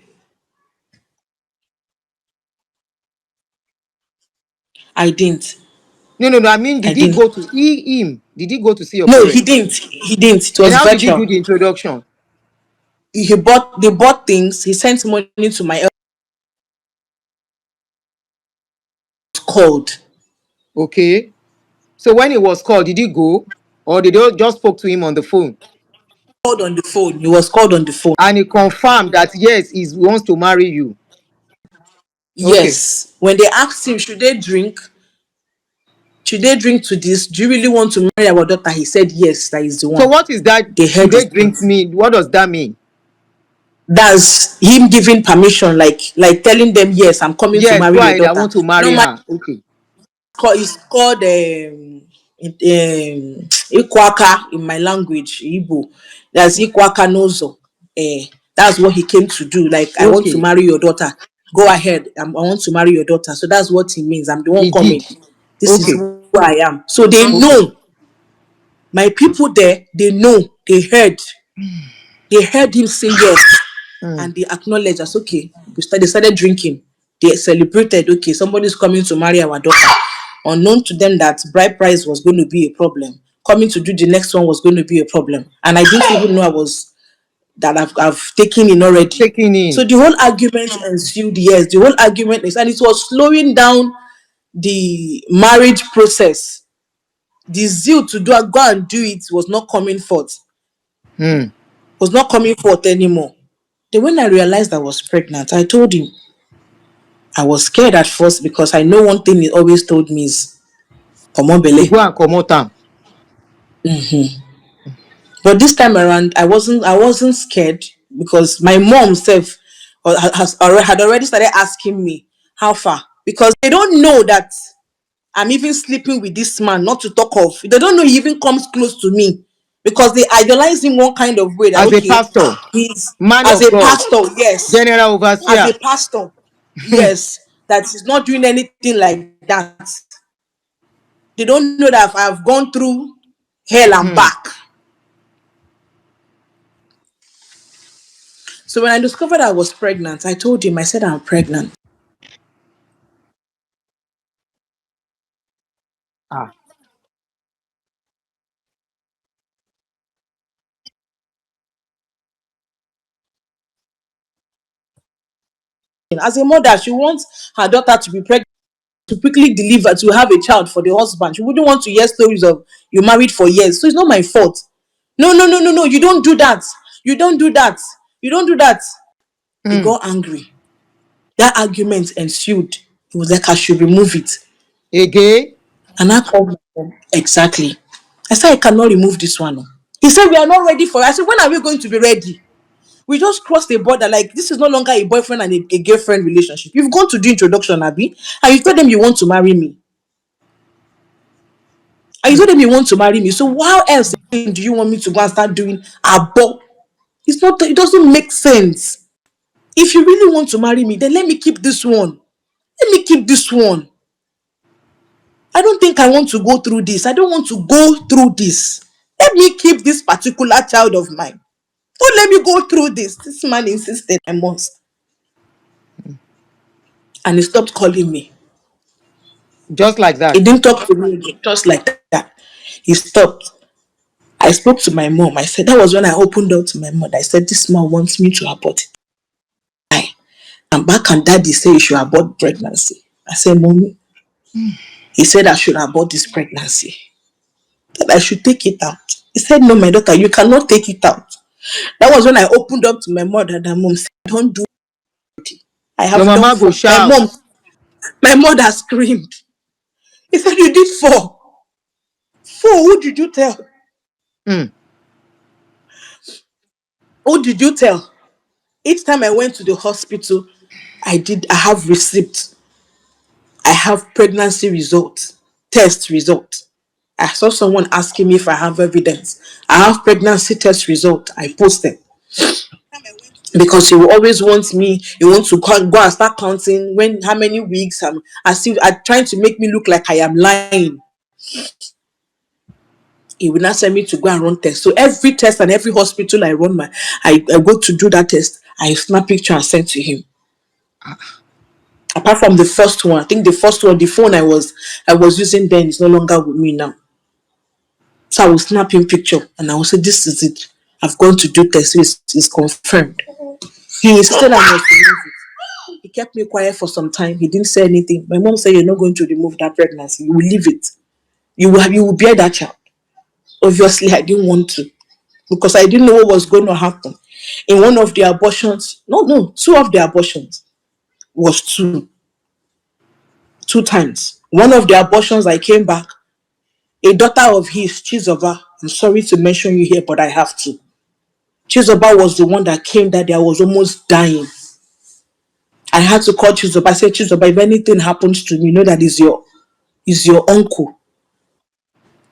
I didn't. No. I mean, I did he didn't. go to him? Did he go to see your No, he parents? didn't. He didn't. It Then was how did he do virtual. the introduction? They bought things. He sent money to my called. Okay. So when he was called, did he go? Or did they just spoke to him on the phone? Called on the phone. He was called on the phone. And he confirmed that yes, he wants to marry you. Okay. Yes. When they asked him, should they drink to this? Do you really want to marry our daughter? He said yes, that is the So one. what is that? They Should heard they his drink things. me? What does that mean? That's him giving permission, like telling them, yes, I'm coming to Yes, go marry your ahead. I daughter. want to marry Normally, her. Okay. it's called Ikwaka in my language, Igbo. That's Ikwaka Nozo. That's what he came to do. Like, I want to Okay. marry your daughter. Go ahead. I want to marry your daughter. So that's what he means. I'm the one He did. coming. This is Okay. who I am. So they Okay. know. My people there, they know. They heard. They heard him say yes. Hmm. And they acknowledged us. Okay, they started drinking. They celebrated. Okay, somebody's coming to marry our daughter. Unknown to them that bride price was going to be a problem. Coming to do the next one was going to be a problem. And I didn't even know I've taken in already. Taking in. So the whole argument ensued. Yes, the whole argument is, and it was slowing down the marriage process. The zeal to go and do it was not coming forth. Hmm. Was not coming forth anymore. Then when I realized I was pregnant, I told him. I was scared at first because I know one thing he always told me is To komobele. go and come out. But this time around, I wasn't scared because my mom self had already started asking me how far, because they don't know that I'm even sleeping with this man. Not to talk of, they don't know he even comes close to me, because they idolize him one kind of way that As a okay, pastor, he's man as of a God, pastor, yes, general as overseer. a pastor, yes, that he's not doing anything like that. They don't know that I've gone through hell and Hmm. back. So when I discovered I was pregnant, I told him, I said, I'm pregnant. Ah. As a mother, she wants her daughter to be pregnant, to quickly deliver, to have a child for the husband. She wouldn't want to hear stories of you married for years. So it's not my fault. No, no, no, no, no. You don't do that. You don't do that. You don't do that. He Hmm. got angry. That argument ensued. He was like, I should remove it. Again. And I called my mom. Exactly. I said, I cannot remove this one. Oh. He said, we are not ready for it. I said, when are we going to be ready? We just crossed the border. Like, this is no longer a boyfriend and a girlfriend relationship. You've gone to do introduction, Abby, and you told them you want to marry me. And you told them you want to marry me. So how else do you want me to go and start doing abo? It's not. It doesn't make sense. If you really want to marry me, then let me keep this one. Let me keep this one. I don't think I want to go through this. I don't want to go through this. Let me keep this particular child of mine. Don't let me go through this. This man insisted I must. And he stopped calling me. Just like He that. didn't talk to me again, just like that. He stopped. I spoke to my mom. I said, that was when I opened up to my mother. I said, this man wants me to abort it. And back and daddy said you should abort pregnancy. I said, mommy, he said I should abort this pregnancy. That I should take it out. He said, no, my daughter, you cannot take it out. That was when I opened up to my mother. That mom said, don't do it. I Your have done mama go four. My shout. mom, my mother screamed. He said, you did four. Four, who did you tell? Hmm. Who did you tell? Each time I went to the hospital, I have receipt. I have pregnancy results, test results. I saw someone asking me if I have evidence. I have pregnancy test result. I post them because he will always want me. He wants to go and start counting how many weeks. As if trying to make me look like I am lying. He will not send me to go and run tests. So every test and every hospital I run I go to do that test. I snap picture and send to him. Apart from the first one, I think the first one, the phone I was using then is no longer with me now. So I will snap him picture and I will say, this is it. I've gone to do test, so it's confirmed. He insisted I must remove it. He kept me quiet for some time. He didn't say anything. My mom said, you're not going to remove that pregnancy. You will leave it. You will bear that child. Obviously, I didn't want to because I didn't know what was going to happen. In one of the abortions, two of the abortions was two times. One of the abortions, I came back. A daughter of his, Chizoba, I'm sorry to mention you here, but I have to. Chizoba was the one that came that day. I was almost dying. I had to call Chizoba. I said, Chizoba, if anything happens to me, know that is your uncle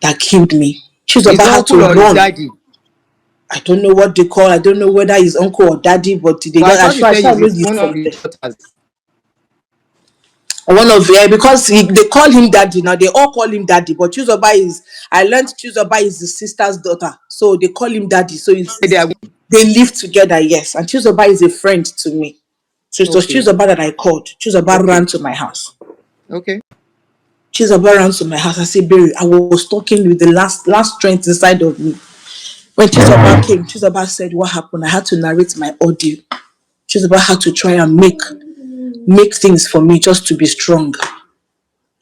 that killed me. His Chizoba had to uncle or his run. daddy? I don't know what they call. I don't know whether his uncle or daddy, but they But I got. thought you I said shall he's raise this one of from the there. daughters. One of because they call him daddy now. They all call him daddy, but Chizoba is. I learned Chizoba is the sister's daughter, so they call him daddy. So they live together, yes. And Chizoba is a friend to me. So it was Okay. Chizoba that I called. Chizoba ran to my house. Okay. Chizoba ran to my house. I said, Barry, I was talking with the last strength inside of me. When Chizoba came, Chizoba said, what happened? I had to narrate my audio. Chizoba had to try and make things for me just to be strong.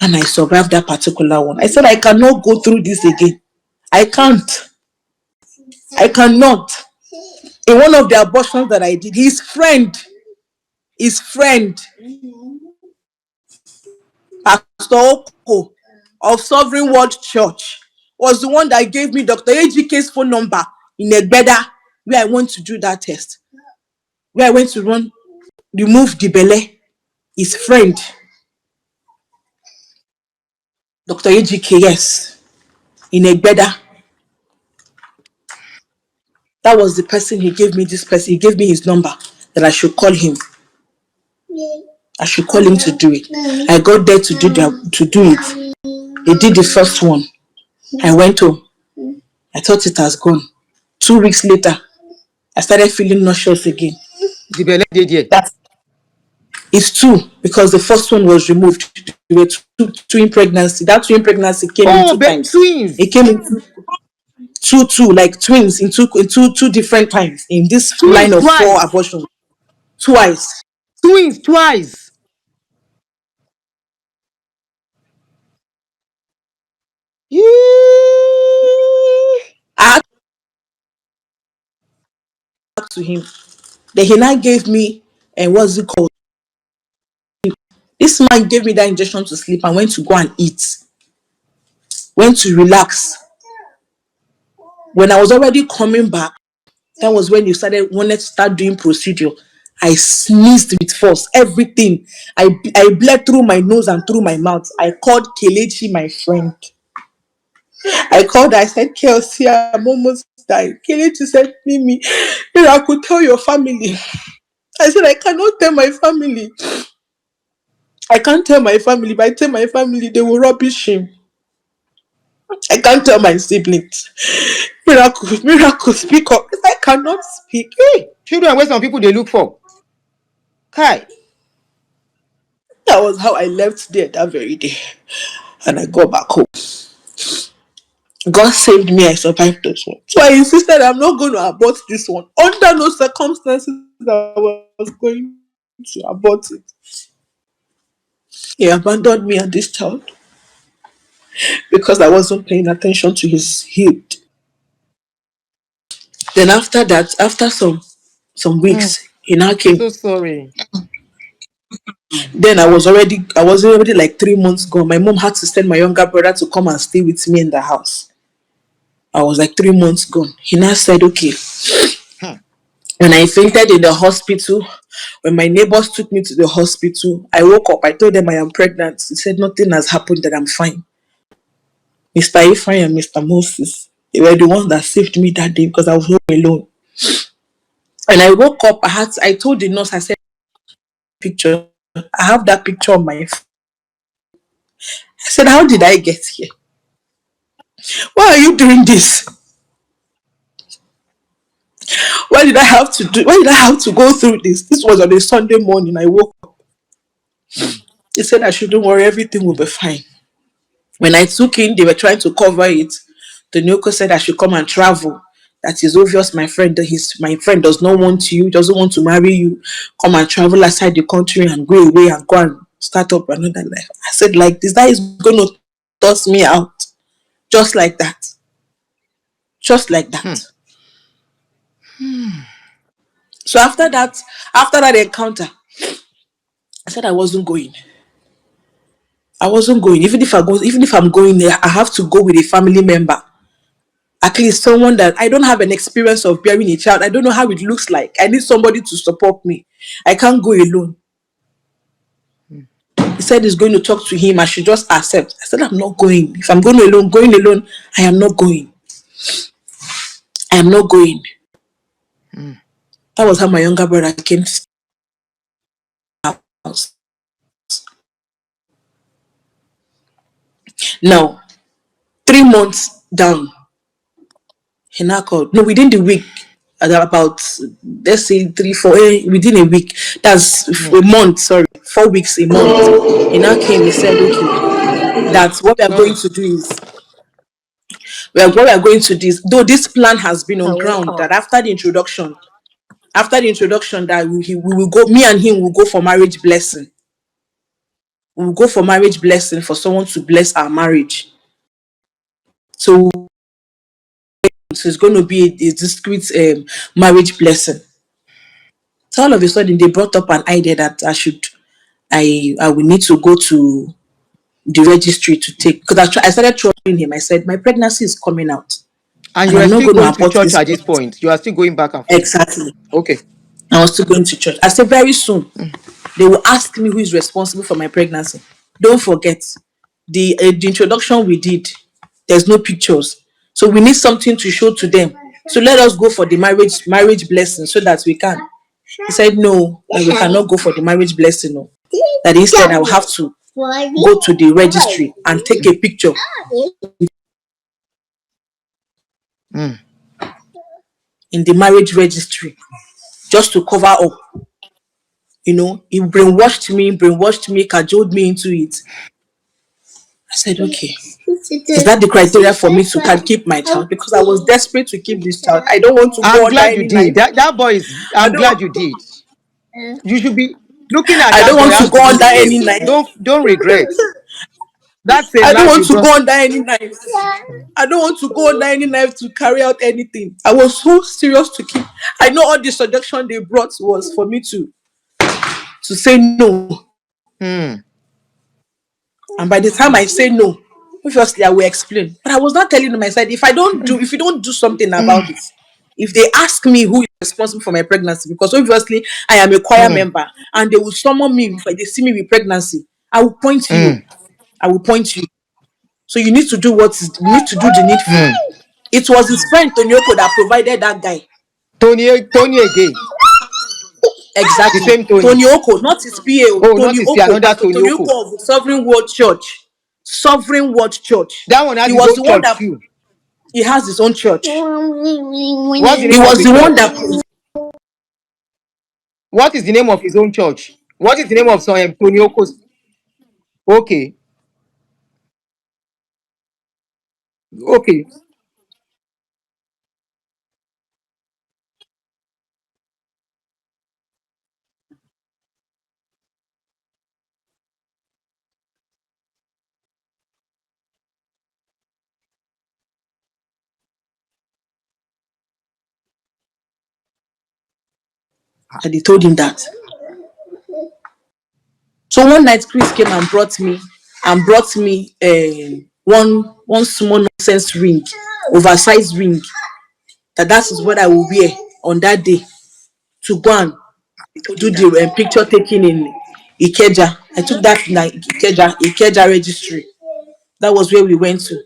And I survived that particular one. I said, I cannot go through this again. I can't. I cannot. In one of the abortions that I did, his friend, Pastor Oko of Sovereign World Church, was the one that gave me Dr. Ejike's phone number in Egbeda, where I went to do that test, where I went to remove the belle. His friend, Dr. Ejike, yes, in Egbeda. That was the person he gave me. This person, he gave me his number that I should call him. I should call him to do it. I got there to do it. He did the first one. I went home. I thought it has gone. 2 weeks later, I started feeling nauseous again. The belle did yet. It's two because the first one was removed. There were twin pregnancy. That twin pregnancy came in 2 times. Twins. It came in two, like twins in two different times in this Twins line of twice. 4 abortions. Twice. Twins twice. I had to talk to him. Then he now gave me, and what's it called? This man gave me that injection to sleep and went to go and eat. Went to relax. When I was already coming back, that was when you wanted to start doing procedure. I sneezed with force, everything. I bled through my nose and through my mouth. I called Kelechi, my friend. I called her, I said, Kelsey, I'm almost dying. Kelechi said, Mimi, I could tell your family. I said, I cannot tell my family. I can't tell my family. If I tell my family, they will rubbish him. I can't tell my siblings. Miracle, speak up. I cannot speak. Hey, children, where some people they look for. Kai. That was how I left there that very day. And I got back home. God saved me. I survived this one. So I insisted I'm not going to abort this one. Under no circumstances I was going to abort it. He abandoned me and this child because I wasn't paying attention to his healed. Then after that, after some weeks, he now came. So sorry. Then I was already like 3 months gone. My mom had to send my younger brother to come and stay with me in the house. I was like 3 months gone. He now said, okay, When I fainted in the hospital, when my neighbors took me to the hospital, I woke up. I told them I am pregnant. They said nothing has happened, that I'm fine. Mr. Ifeanyi and Mr. Moses, they were the ones that saved me that day because I was home alone. And I woke up, I told the nurse, I said, picture, I have that picture on my phone. I said, how did I get here? Why are you doing this? Why did I have to go through this? This was on a Sunday morning. I woke up. He said I shouldn't worry, everything will be fine. When I took in, they were trying to cover it. The Nyoko said I should come and travel. That is obvious, my friend. My friend does not want you, doesn't want to marry you. Come and travel outside the country and go away and go and start up another life. I said, like this, that is going to toss me out. Just like that. Just like that. So after that encounter, I said I wasn't going. I wasn't going. Even if I'm going there, I have to go with a family member. At least someone that I don't have an experience of bearing a child. I don't know how it looks like. I need somebody to support me. I can't go alone. He said he's going to talk to him. I should just accept. I said, I'm not going. If I'm going alone, I am not going. I am not going. That was how my younger brother came to the house. Now, 3 months down, he now called. No, within the week, about, let's say 3, 4, within a week, that's a month, sorry, 4 weeks, a month. He now came, he said, okay, that's what we are going to do is, what we are going to do is, though this plan has been on ground, that after the introduction, that we will go, me and him will go for marriage blessing. We will go for marriage blessing for someone to bless our marriage. So it's going to be a discreet marriage blessing. So all of a sudden they brought up an idea that I will need to go to the registry to take, because I started troubling him. I said my pregnancy is coming out, And and you are I'm not still going to going to abort church this at this pregnancy. point. You are still going back and forth. Exactly. Okay. I was still going to church. I said very soon they will ask me who is responsible for my pregnancy. Don't forget the introduction we did. There's no pictures, so we need something to show to them. So let us go for the marriage blessing so that we can. He said no, that we cannot go for the marriage blessing. No. That instead I will have to go to the registry and take a picture Mm. in the marriage registry just to cover up. He brainwashed me, cajoled me into it. I said, okay, is that the criteria for me to keep my child? Because I was desperate to keep this child. I don't want to go I'm under glad you any did. knife. That boy is. I I'm glad don't. you did. You should be looking at I that don't boy want to as go you do under with any him. knife. Don't regret. That's a I don't life want you to don't. go under any knife. I don't want to go under any knife to carry out anything. I was so serious to keep. I know all the suggestion they brought was for me to say no. Hmm. And by the time I say no, obviously I will explain. But I was not telling them. I said, if you don't do something about it, if they ask me who is responsible for my pregnancy, because obviously I am a choir Hmm. member and they will summon me if they see me with pregnancy, I will point Hmm. you. I will point you. So you need to do you need to do the needful. It was his friend Tonyoko that provided that guy. Tony again. The Exactly. same Tony. Tony Oko, not his PA, Oh, not Tony to see Oko, another Pastor Tony Tony Oko. Oko of the Sovereign World Church. Sovereign World Church. That one has He his was own the one church that too. he has his own church. He What's the name of was the the one church? that What is the name of his own church? What is the name of Tony Oko's? Okay. Okay. they told him that. So one night Chris came and brought me one small nonsense ring, oversized ring. That is what I will wear on that day. to go and do the picture taking in Ikeja. I took that in Ikeja registry. That was where we went to.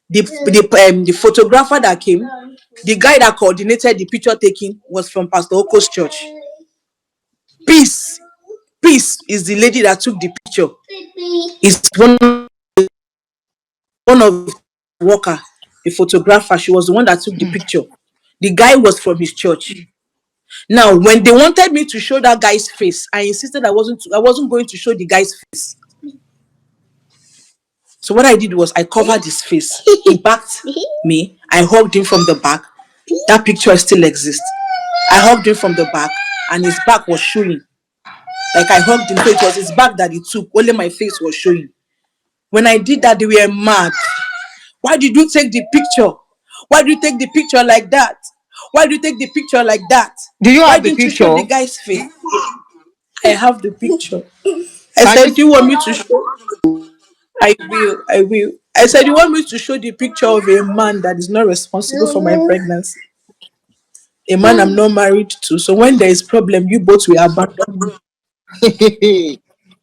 The photographer that came, the guy that coordinated the picture taking was from Pastor Oko's church. Peace, Peace is the lady that took the picture. Is one of the worker, the photographer. She was the one that took the picture. The guy was from his church. Now, when they wanted me to show that guy's face, I insisted I wasn't going to show the guy's face. So what I did was I covered his face. He backed me. I hugged him from the back. That picture still exists. I hugged him from the back, and his back was showing. Like I hugged him, so it was his back that he took. Only my face was showing. When I did that, they were mad. Why did you take the picture? Why did you take the picture like that? Why did you take the picture like that? Do you Why have the didn't you show the picture? guy's face? I have the picture. I Can said, you? do you want me to show? I will. I will. I said, you want me to show the picture of a man that is not responsible for my pregnancy? A man I'm not married to. So when there is problem, you both will abandon me.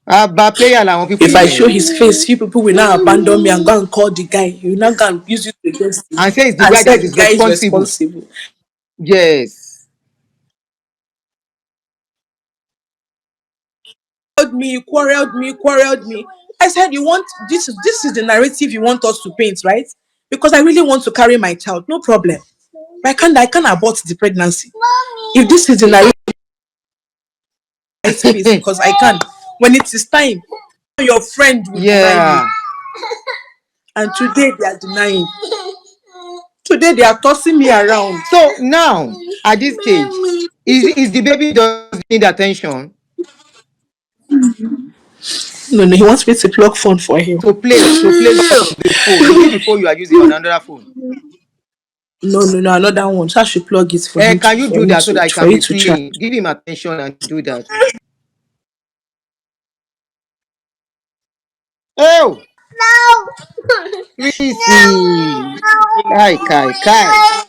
Bad player làwọn people If I show yẹn. his face, you people will now abandon me and go and call the guy. You will not go and use it against him And say it's the and guy say that the is guy is responsible. responsible. Yes. Quarreled me. I said, you want this is the narrative you want us to paint, right? Because I really want to carry my child, no problem. But I can't abort the pregnancy. If this is the narrative space, because I can. When it is time, your friend will deny you. Yeah. And today they are denying. Today they are tossing me around. So now, at this stage, is the baby does need attention No, he wants me to plug phone for him. to play the phone? Is it the phone you are using on another phone? No, another one. So I should plug it for him Can you do that so that I for can you be to chat. seeing? Give him attention and do that. Oh, Chrissy. Kai.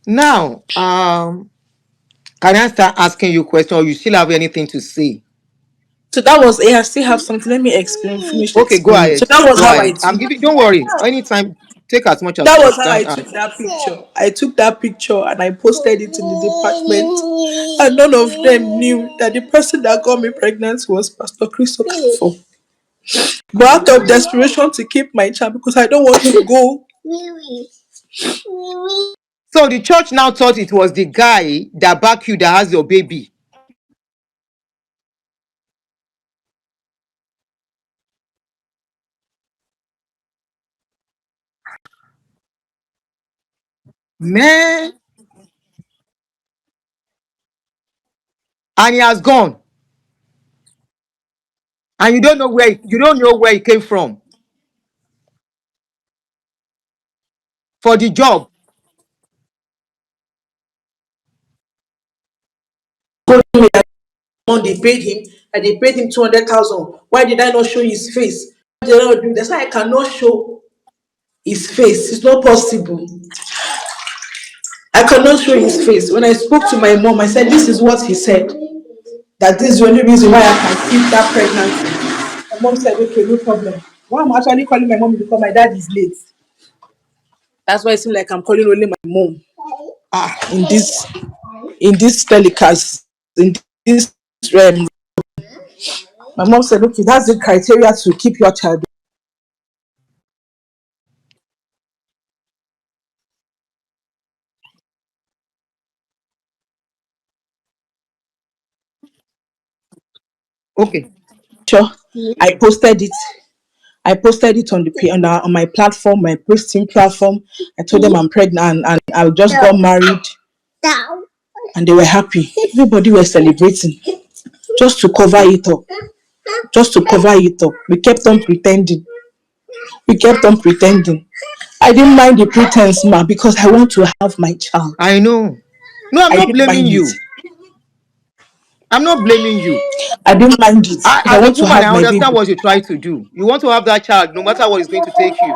Now, can I start asking you questions, or you still have anything to say? So that was I still have something. Let me finish Okay, go explaining. So ahead. that was Go how I ahead. I'm took. giving. Don't worry. Anytime, take as much as That you was how can. I took that picture. I took that picture and I posted it in the department, and none of them knew that the person that got me pregnant was Pastor Chris Okafor. But out of desperation to keep my child, because I don't want to go. So the church now thought it was the guy that back you that has your baby. Man, and he has gone. And you don't know where he came from for the job. They paid him, and they paid him 200,000. Why did I not show his face? Why did I not do? That's why I cannot show his face. It's not possible. I cannot show his face. When I spoke to my mom, I said, this is what he said. That this is the only reason why I can keep that pregnancy. My mom said, okay, no problem. Why I'm actually calling my mom because my dad is late. That's why it seems like I'm calling only my mom. In this telecast, in this um, my mom said, okay, that's the criteria to keep your child. Okay. Sure. I posted it. I posted it on on my platform, my Pristine platform. I told them I'm pregnant and I just got married, and they were happy. Everybody was celebrating just to cover it up. Just to cover it up. We kept on pretending. We kept on pretending. I didn't mind the pretense, ma, because I want to have my child. I know. No, I'm I not didn't blaming mind it. you. I'm not blaming you. I didn't mind it I, because I as a want to woman, have I my baby. understand what you try to do. You want to have that child, no matter what it's going to take you.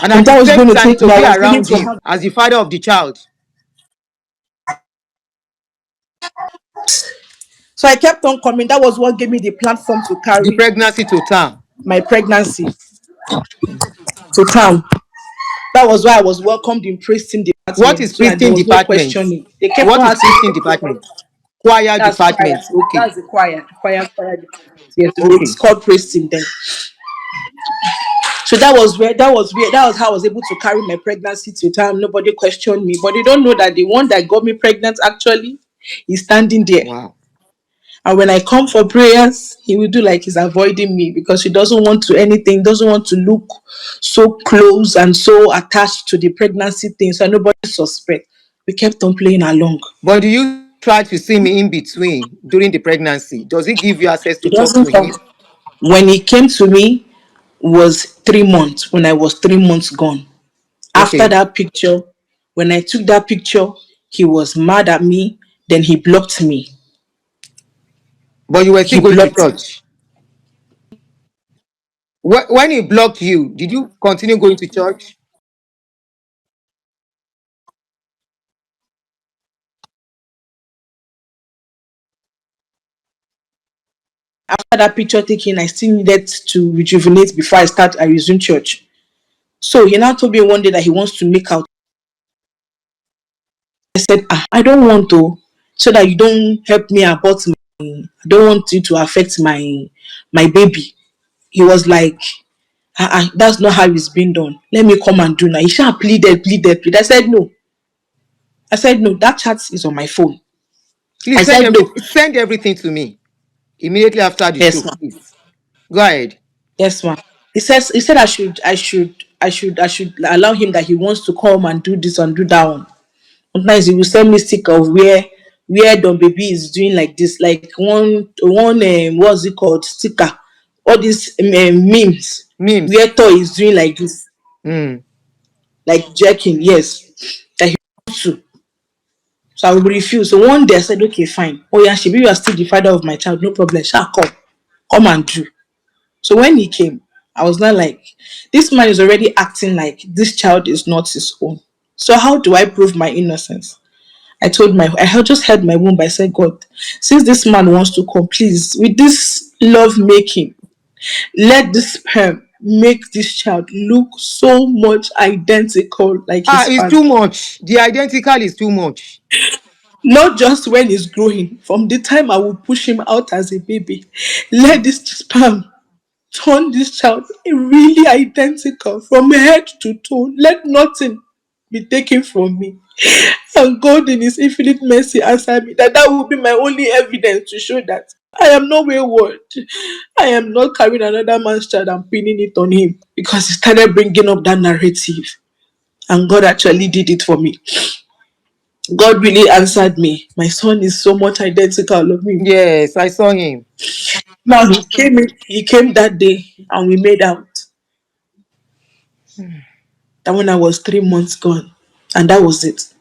And If at the that was same going to time, take to me, I be was willing around to him have. as the father of the child. So I kept on coming. That was what gave me the platform to The carry pregnancy to term. my pregnancy to town. That was why I was welcomed in praise team What department, is so that there Christian was no department? questioning. They kept What on is asking Christian questions. department? Choir That's choir. department. Okay. That's the choir. Yes, it's Okay. called praise team then. So that was how I was able to carry my pregnancy to time. Nobody questioned me, but they don't know that the one that got me pregnant actually is standing there. Wow. And when I come for prayers, he will do like he's avoiding me because he doesn't want to anything, doesn't want to look so close and so attached to the pregnancy thing. So nobody suspect. We kept on playing along. But do you try to see me in between during the pregnancy? Does it give you access He to talk doesn't to come. him? When he came to me was 3 months, when I was 3 months gone. After Okay. that picture, when I took that picture, he was mad at me. Then he blocked me. But you were He still going to blocked me. church. When he blocked you, did you continue going to church? After that picture taking, I still needed to rejuvenate before I resumed church. So he now told me one day that he wants to make out. I said, I don't want to, so that you don't help me abort my, I don't want you to affect my baby. He was like, that's not how it's been done. Let me come and do now. He shall pleaded. I said no. I said no. That chat is on my phone. I Please said no. send everything to me immediately after the show, Yes, ma'am. please. Go ahead. Yes, ma'am. He said I should allow him that he wants to come and do this and do that one. Sometimes he will send me stick of where Don Baby is doing like this, like one what's it called, sticker, all these memes where Memes. Toy is doing like this, Mm. like jerking. Yes, that he wants to. So I will refuse. So one day I said, okay, fine. Oh yeah, Shibi, you are still the father of my child. No problem. Shall come and do. So when he came, I was not like, this man is already acting like this child is not his own. So how do I prove my innocence? I had just heard my womb. I said, God, since this man wants to come, please, with this love making, let this sperm make this child look so much identical like Ah, his it's father. too much. The identical is too much. Not just when he's growing, from the time I will push him out as a baby, let this sperm turn this child really identical from head to toe. Let nothing be taken from me. And God in his infinite mercy answered me that will be my only evidence to show that I am not wayward. I am not carrying another man's child and pinning it on him, because he started bringing up that narrative. And God actually did it for me. God really answered me. My son is so much identical of me. Yes, I saw him. Now he came that day and we made out. That when I was 3 months gone. And that was it.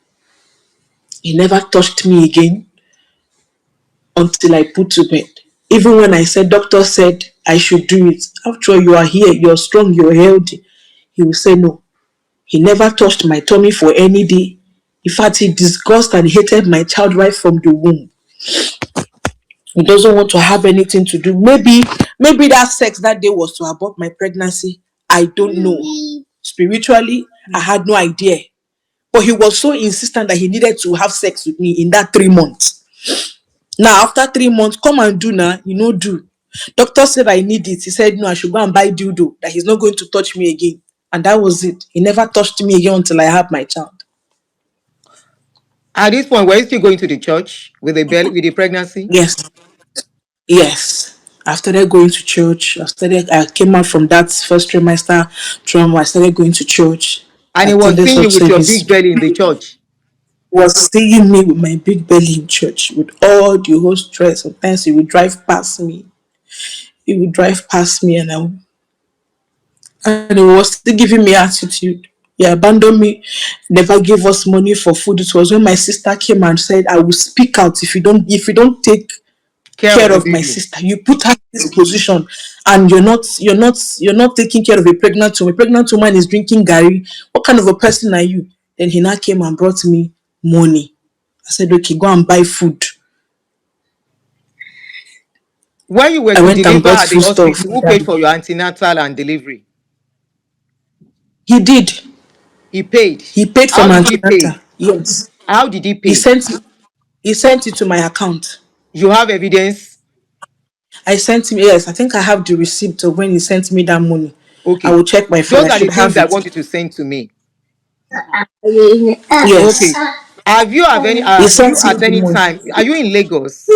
He never touched me again until I put to bed. Even when I said, doctor said I should do it. After all, you are here, you're strong, you're healthy. He will say no. He never touched my tummy for any day. In fact, he disgusted and hated my child right from the womb. He doesn't want to have anything to do. Maybe that sex that day was to abort my pregnancy. I don't know. Spiritually, I had no idea. But he was so insistent that he needed to have sex with me in that 3 months. Now, after 3 months, come and do now. You know, do. Doctor said I need it. He said, no, I should go and buy dildo, that he's not going to touch me again. And that was it. He never touched me again until I had my child. At this point, were you still going to the church with the pregnancy? Yes. Yes. I started going to church. I came out from that first trimester trauma. I started going to church. And I he was attended seeing you church with your service. big belly in the church. Was seeing me with my big belly in church with all the whole stress. Sometimes he would drive past me. And he was still giving me attitude. He abandoned me, never gave us money for food. It was when my sister came and said, I will speak out if you don't take Care of care the of my baby. sister. You put her in this position and you're not taking care of a pregnant woman. A pregnant woman is drinking gari. What kind of a person are you? Then he now came and brought me money. I said, okay, go and buy food. When you were I to went and deliver bought at the food stuff hospital, for who paid daddy. for your antenatal and delivery? He did. He paid. He paid for How my did he antenatal. pay? Yes. How did he He pay? sent it. He sent it to my account. You have evidence? I sent him. Yes, I think I have the receipt of when he sent me that money. I Okay. will check my phone. Those I are the should things have I it. want you to send to me. Yes. Okay. He Have you sent me at the any money. time, are you in Lagos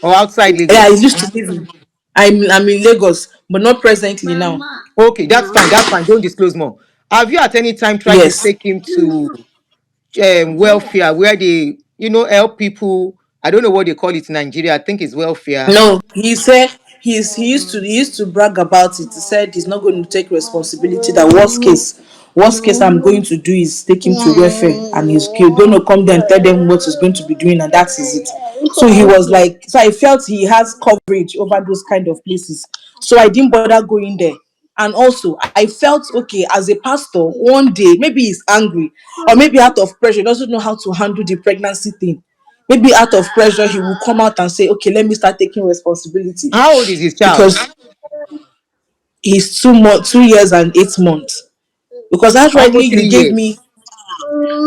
or outside Yeah, I Lagos? used to live in. I'm in Lagos, but not presently now. Okay, that's fine. That's fine. Don't disclose more. Have you at any time tried to Yes. take him to welfare where they, help people? I don't know what they call it in Nigeria. I think it's welfare. No, he said he used to brag about it. He said he's not going to take responsibility. That worst case I'm going to do is take him to welfare, and he's going to come there and tell them what he's going to be doing, and that is it. So he was like, so I felt he has coverage over those kind of places. So I didn't bother going there. And also, I felt okay as a pastor. One day, maybe he's angry, or maybe out of pressure, he doesn't know how to handle the pregnancy thing. Maybe out of pressure, he will come out and say, okay, let me start taking responsibility. How old is his child? Because he's 2 years and 8 months. Because actually, Almost you three gave me, years.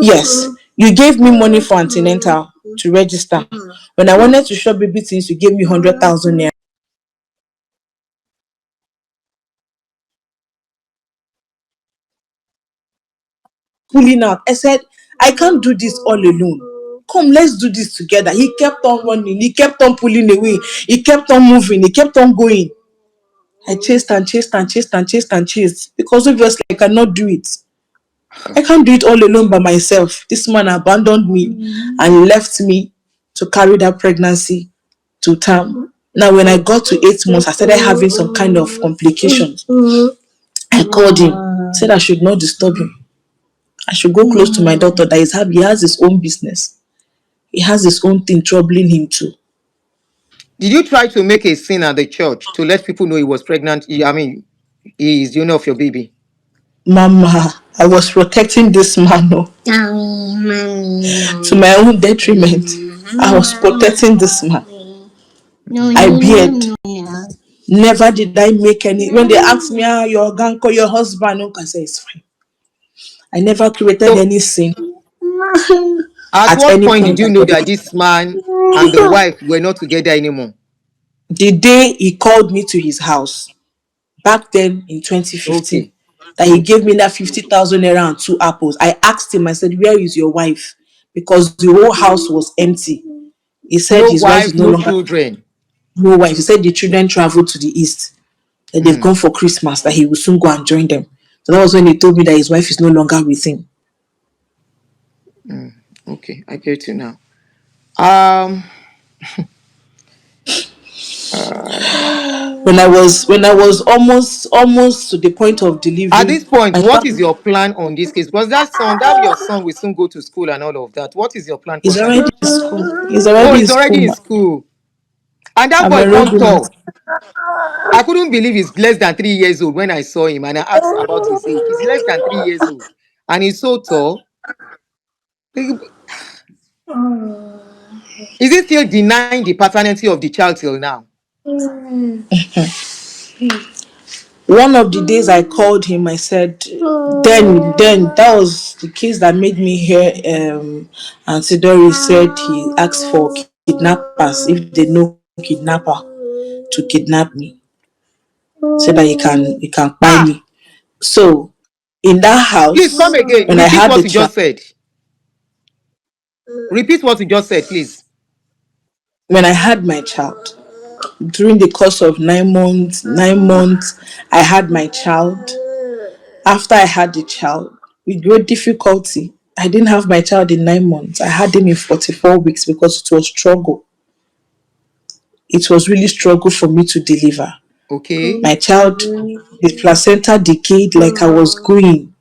yes, you gave me money for antenatal to register. When I wanted to shop baby things, you gave me 100,000 naira. Pulling out. I said, I can't do this all alone. Come, let's do this together. He kept on running. He kept on pulling away. He kept on moving. He kept on going. I chased and chased and chased and chased and chased because obviously I cannot do it. I can't do it all alone by myself. This man abandoned me and left me to carry that pregnancy to term. Now, when I got to 8 months, I started having some kind of complications. I called him, said I should not disturb him. I should go close to my doctor that he has his own business. He has his own thing troubling him too. Did you try to make a scene at the church to let people know he was pregnant? I mean, he is the owner of your baby. Mama, I was protecting this man, oh, to my own detriment. I was protecting this man. I beard. Never did I make any. When they ask me, your ganko, your husband, I say it's fine. I never created So, any sin at at what any point did point. you know that this man and the wife were not together anymore? The day he called me to his house, back then in 2015, Okay. that he Okay. gave me that 50,000 naira and two apples. I asked him, I said, where is your wife? Because the whole house was empty. He said No his wife is wife, no no longer, children. no wife. He said the children traveled to the east, that they've Mm, gone for Christmas, that he will soon go and join them. So that was when he told me that his wife is no longer with him. okay, I get you now. Um, When I was almost to the point of at delivery, this point, my what child is your plan on this case? Because that your son will soon go to school and all of that. What is your plan is concerning? already in school. He's Oh, already in he's already in school. school. And that I'm boy can't enrolled in. talk. I couldn't believe he's less than 3 years old when I saw him and I asked about his age. He's less than 3 years old. And he's so tall. Is he still denying the paternity of the child till now? One of the days I called him, I said, then that was the case that made me hear Auntie Dory said he asked for kidnappers if they know kidnapper to kidnap me, so that he can buy Ah, me. So in that please house, come again. when I Repeat had what the you child, just said. Repeat what you just said, please. when I had my child, during the course of 9 months, I had my child. After I had the child, with great difficulty, I didn't have my child in 9 months. I had him in 44 weeks because it was struggle. It was really struggle for me to deliver. Okay. My child, the placenta decayed like I was going.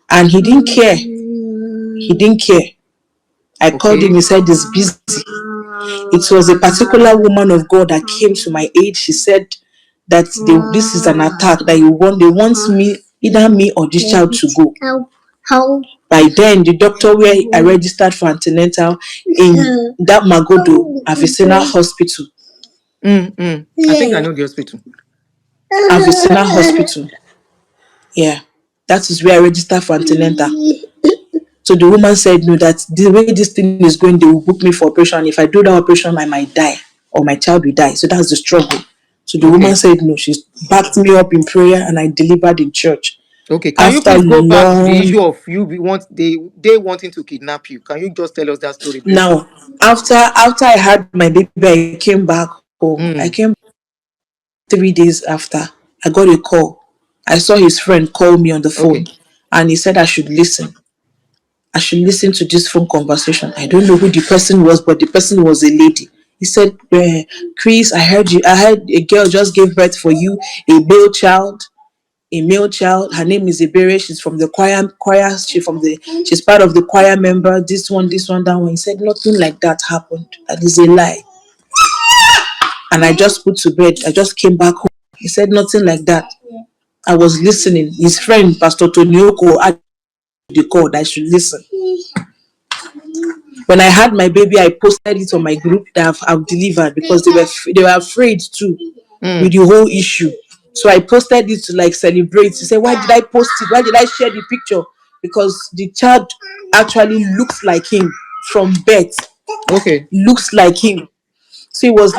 and he didn't care. He didn't care. I called him. Okay. He said he's busy. It was a particular woman of God that came to my aid. She said that this is an attack that they want me, either me or this child, to go. By then, the doctor where I registered for antenatal in that Magodo Avicenna Hospital. I think I know the hospital. Avicenna Hospital. Yeah, that is where I registered for antenatal. So the woman said no, that the way this thing is going, they will book me for operation. If I do that operation, I might die or my child will die. So that's the struggle. So the woman Okay. said no. She backed me up in prayer and I delivered in church. Okay. Can you After please go back to the long issue of they wanting to kidnap you? Can you just tell us that story briefly? now, after I had my baby, I came back home. I Mm. came 3 days after. I got a call. I saw his friend call me on the phone, Okay. and he said I should listen. I should listen to this phone conversation. I don't know who the person was, but the person was a lady. He said, Chris, I heard you. I heard a girl just gave birth for you, a male child. A male child. Her name is Ibere. She's from the choir. She's part of the choir member. This one, that one. He said nothing like that happened. That is a lie. And I just put to bed. I just came back home. He said nothing like that. I was listening. His friend, Pastor Tonioko, had the call that I should listen. When I had my baby, I posted it on my group that I've delivered, because they were afraid too with the whole issue. So I posted it to like celebrate. He said, why did I post it? Why did I share the picture? Because the child actually looks like him from birth. Okay. Looks like him. So it was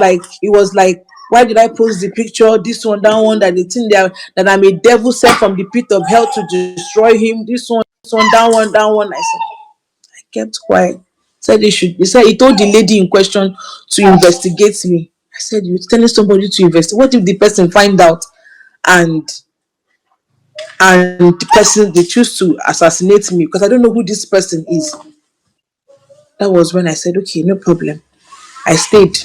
like, why did I post the picture? This one, that one, that the thing that I'm a devil sent from the pit of hell to destroy him. This one, that one, that one. I kept quiet. Said they should. He said he told the lady in question to investigate me. I said, you're telling somebody to investigate. What if the person find out and the person, they choose to assassinate me, because I don't know who this person is. That was when I said, okay, no problem. I stayed.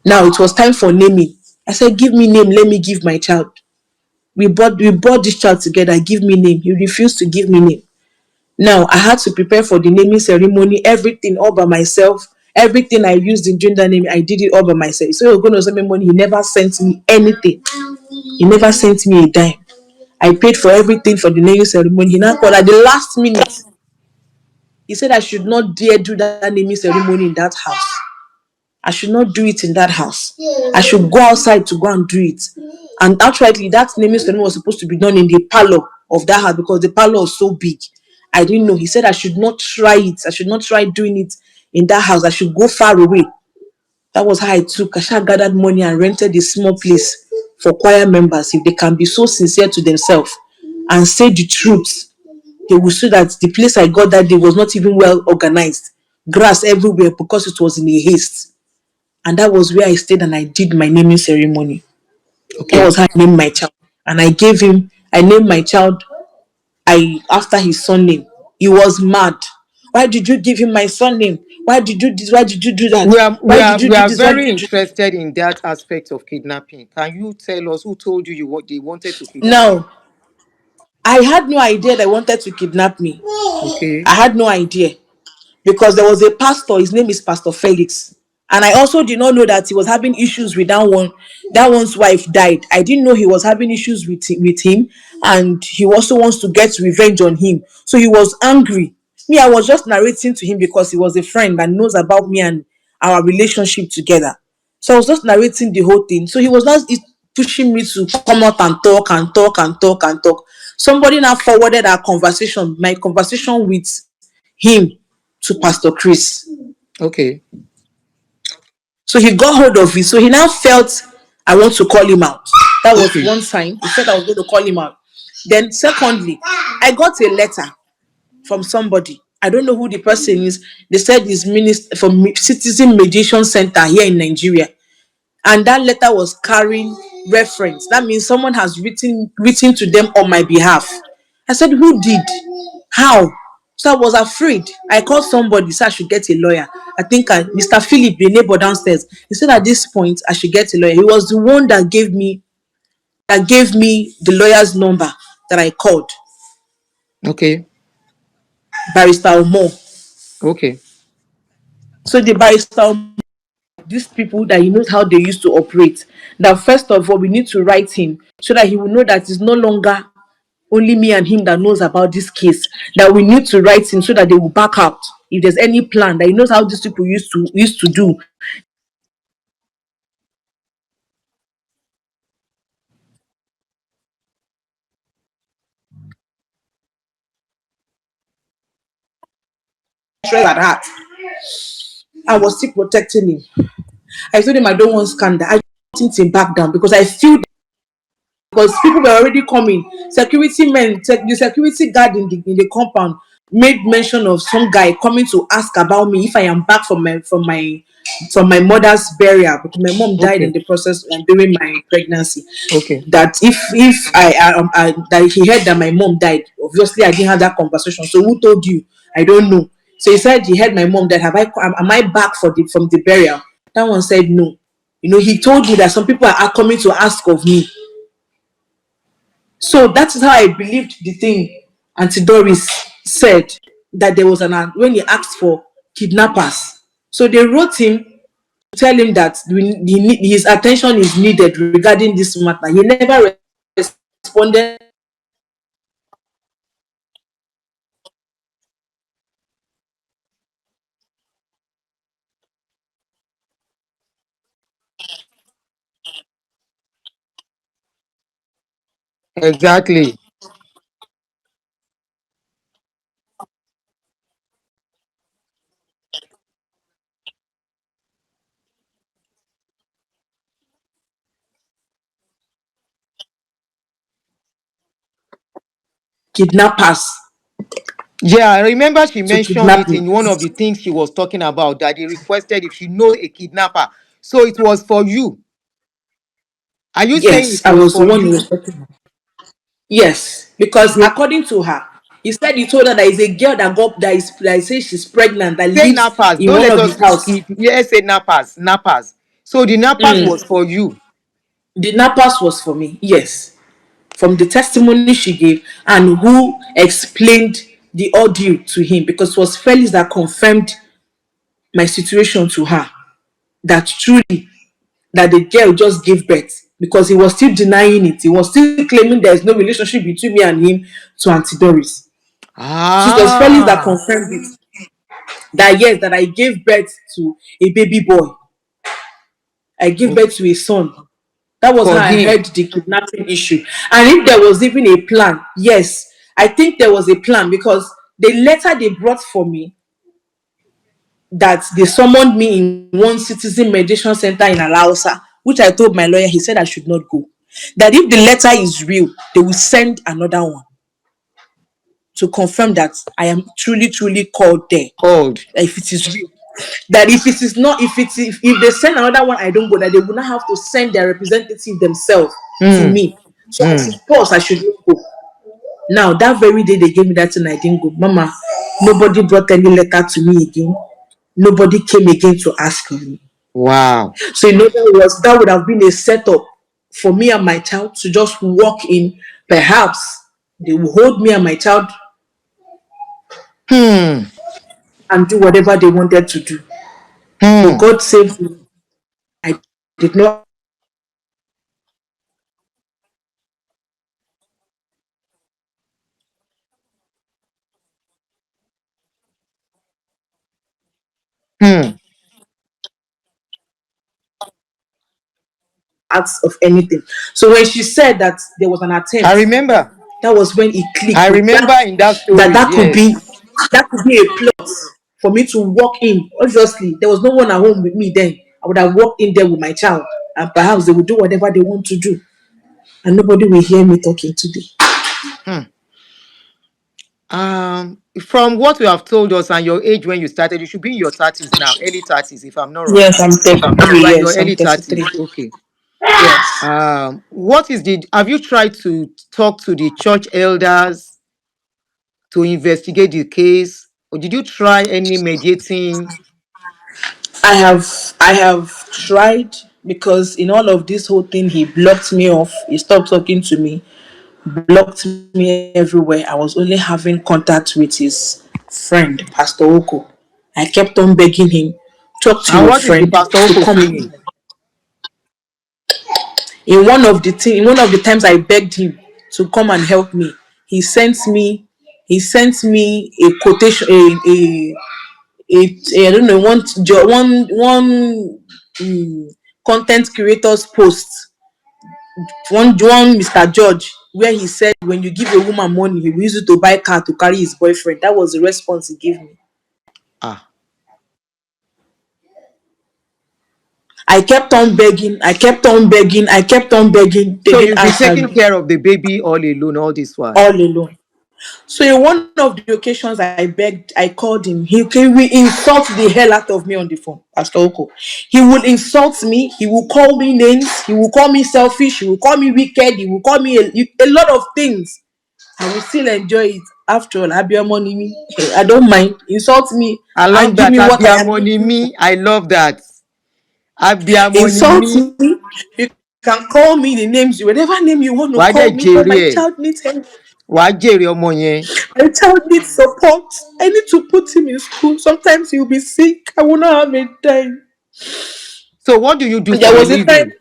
Now it was time for naming. I said, give me name, let me give my child. We brought this child together, give me name. He refused to give me name. Now I had to prepare for the naming ceremony, everything all by myself. Everything I used in doing that name, I did it all by myself. So you're going to send me money. He never sent me anything. He never sent me a dime. I paid for everything for the naming ceremony. He now called at the last minute. He said I should not dare do that naming ceremony in that house. I should not do it in that house. I should go outside to go and do it. And actually, that naming ceremony was supposed to be done in the parlor of that house, because the parlor was so big. I didn't know. He said I should not try it. I should not try doing it in that house. I should go far away. That was how I took. I gathered money and rented a small place for choir members. If they can be so sincere to themselves and say the truth, they will see that the place I got that day was not even well organized. Grass everywhere, because it was in a haste. And that was where I stayed and I did my naming ceremony. That Okay. was how I named my child. And I named my child after his surname. He was mad. Why did you give him my surname? Why did you do this? Why did you do that? We are we Why are did you we do are this? Why did very you do that? interested in that aspect of kidnapping. Can you tell us who told you what they wanted to kidnap you? Now, I had no idea they wanted to kidnap me. Okay. I had no idea. Because there was a pastor, his name is Pastor Felix. And I also did not know that he was having issues with that one. That one's wife died. I didn't know he was having issues with him, and he also wants to get revenge on him. So he was angry. Me, I was just narrating to him because he was a friend that knows about me and our relationship together. So I was just narrating the whole thing. So he was not pushing me to come out and talk and talk and talk and talk. Somebody now forwarded my conversation with him, to Pastor Chris. Okay. So he got hold of it. So he now felt I want to call him out. That was Okay. one sign. He said I was going to call him out. Then, secondly, I got a letter from somebody. I don't know who the person is. They said he's minister from Citizen Mediation Center here in Nigeria. And that letter was carrying reference. That means someone has written to them on my behalf. I said, who did? How? So I was afraid. I called somebody, so I should get a lawyer. I think Mr. Philip, the neighbor downstairs, he said at this point I should get a lawyer. He was the one that gave me the lawyer's number that I called. Okay. Barrister Omo. Okay. So the barrister Omo, these people that he knows how they used to operate. That first of all, we need to write him so that he will know that it's no longer only me and him that knows about this case. That we need to write him so that they will back out if there's any plan. That he knows how these people used to do. At heart, I was still protecting him. I told him I don't want scandal. I don't want him to back down because I feel, because people were already coming. Security men, the security guard in the compound made mention of some guy coming to ask about me if I am back from my mother's burial, because my mom died in Okay. the process and during my pregnancy. Okay. That if I that he heard that my mom died, obviously I didn't have that conversation. So who told you? I don't know. So he said he heard my mom died. Am I back from the burial? That one said no. He told me that some people are coming to ask of me. So that is how I believed the thing Auntie Doris said, that there was when he asked for kidnappers. So they wrote him to tell him that his attention is needed regarding this matter. He never responded. Exactly. Kidnappers Yeah, I remember she to mentioned kidnap it me. in one of the things she was talking about, that they requested if she know a kidnapper. So it was for you. Are you saying Yes, it I was was the for one who you? was talking. Yes, because according to her, he said he told her that is a girl that says she's pregnant, that Say lives nappers. in Don't one let of his us house. skip. Let's say nappers. Nappers. So the nappers was for you. The napas was for me, yes, from the testimony she gave and who explained the ordeal to him, because it was Felix that confirmed my situation to her, that truly that the girl just gave birth, because he was still denying it. He was still claiming there is no relationship between me and him to Auntie Doris. So it was Felix that Ah. confirmed it. That yes, that I gave birth to a baby boy. I gave birth to a son. That was how For I him. heard the kidnapping issue. And if there was even a plan, yes, I think there was a plan, because the letter they brought for me, that they summoned me in one citizen mediation center in Alausa, which I told my lawyer, he said I should not go. That if the letter is real, they will send another one to confirm that I am truly, truly called there. Called. If it is real. That if it is not, if they send another one, I don't go, that they will not have to send their representative themselves to Hmm. me. So I Hmm. suppose I should not go. Now, that very day they gave me that thing, I didn't go. Mama, nobody brought any letter to me again. Nobody came again to ask me. Wow. So in other words, that would have been a setup for me and my child to just walk in. Perhaps they will hold me and my child Hmm. and do whatever they wanted to do. But Hmm. God saved me. I did not. Hmm. Acts of anything. So when she said that there was an I attempt, remember. that was when it clicked. I remember in that That story. that could Yes. be that could be a plot for me to walk in. Obviously, there was no one at home with me then. I would have walked in there with my child, and perhaps they would do whatever they want to do, and nobody will hear me talking today. Hmm. From what you have told us and your age when you started, you should be in your 30s now, early 30s, if I'm not wrong. Yes, I'm If I'm not wrong. 33. You are in your Yes, I'm early 33. 30s. Okay. Yes. What is the have you tried to talk to the church elders to investigate the case? Or did you try any mediating? I have tried, because in all of this whole thing he blocked me off. He stopped talking to me. blocked me everywhere. I was only having contact with his friend, Pastor Oko. I kept on begging him, talk to And your what is the friend pastor to Oko come. saying? In one of the times I begged him to come and help me, he sent me a quotation, a I don't know, one content creators post, one Mr. George, where he said when you give a woman money, he will use it to buy car to carry his boyfriend. That was the response he gave me. Ah. I kept on begging, I kept on begging, I kept on begging. They So didn't you've been answer taking me. care of the baby all alone all this while. All alone. So in one of the occasions I begged, I called him. He will insult the hell out of me on the phone, Pastor Oko. He will insult me. He will call me names. He will call me selfish. He will call me wicked. He will call me a lot of things. I will still enjoy it. After all, have your money. I don't mind. Insult me I and love give that. me what I am. Abiamo ni mi. I love that. Abiamo ni Insult mi. me. You can call me the names, whatever name you want to Wàá dẹ̀ call me, but jèrè my ẹ̀. child needs help. Wàá jèrè ọmọ yẹn. My child needs support. I need to put him in school. Sometimes he'll be sick. I will not have a time. So what do you do for There a was a time living?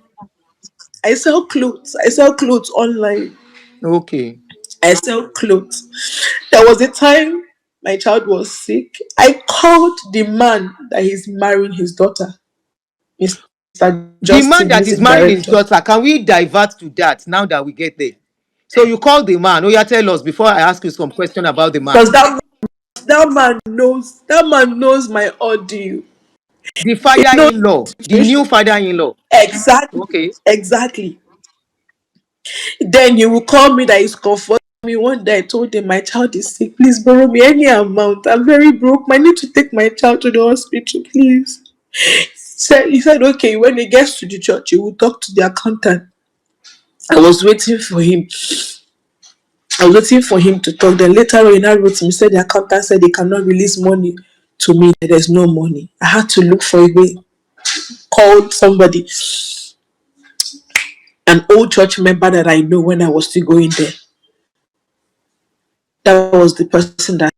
I sell clothes. I sell clothes online. Okay. I sell clothes. There was a time my child was sick. I called the man that is marrying his daughter, Mr. Justin. The He's man a that is director. marrying his daughter, can we divert to that now that we get there? So you call the man. Oh, yeah, tell us before I ask you some question about the man. Because that man knows my audio. The He knows father-in-law, the the new situation. father-in-law. Exactly. Okay. Exactly. Then he will call me that he's comforting me. One day I told him my child is sick. Please borrow me any amount. I'm very broke. I need to take my child to the hospital, please. So he said, okay, when he gets to the church, he will talk to the accountant. I was waiting for him. I was waiting for him to talk. Then later on, I wrote him. He said the accountant said they cannot release money to me. There's no money. I had to look for a way. Called somebody, an old church member that I know when I was still going there. That was the person that.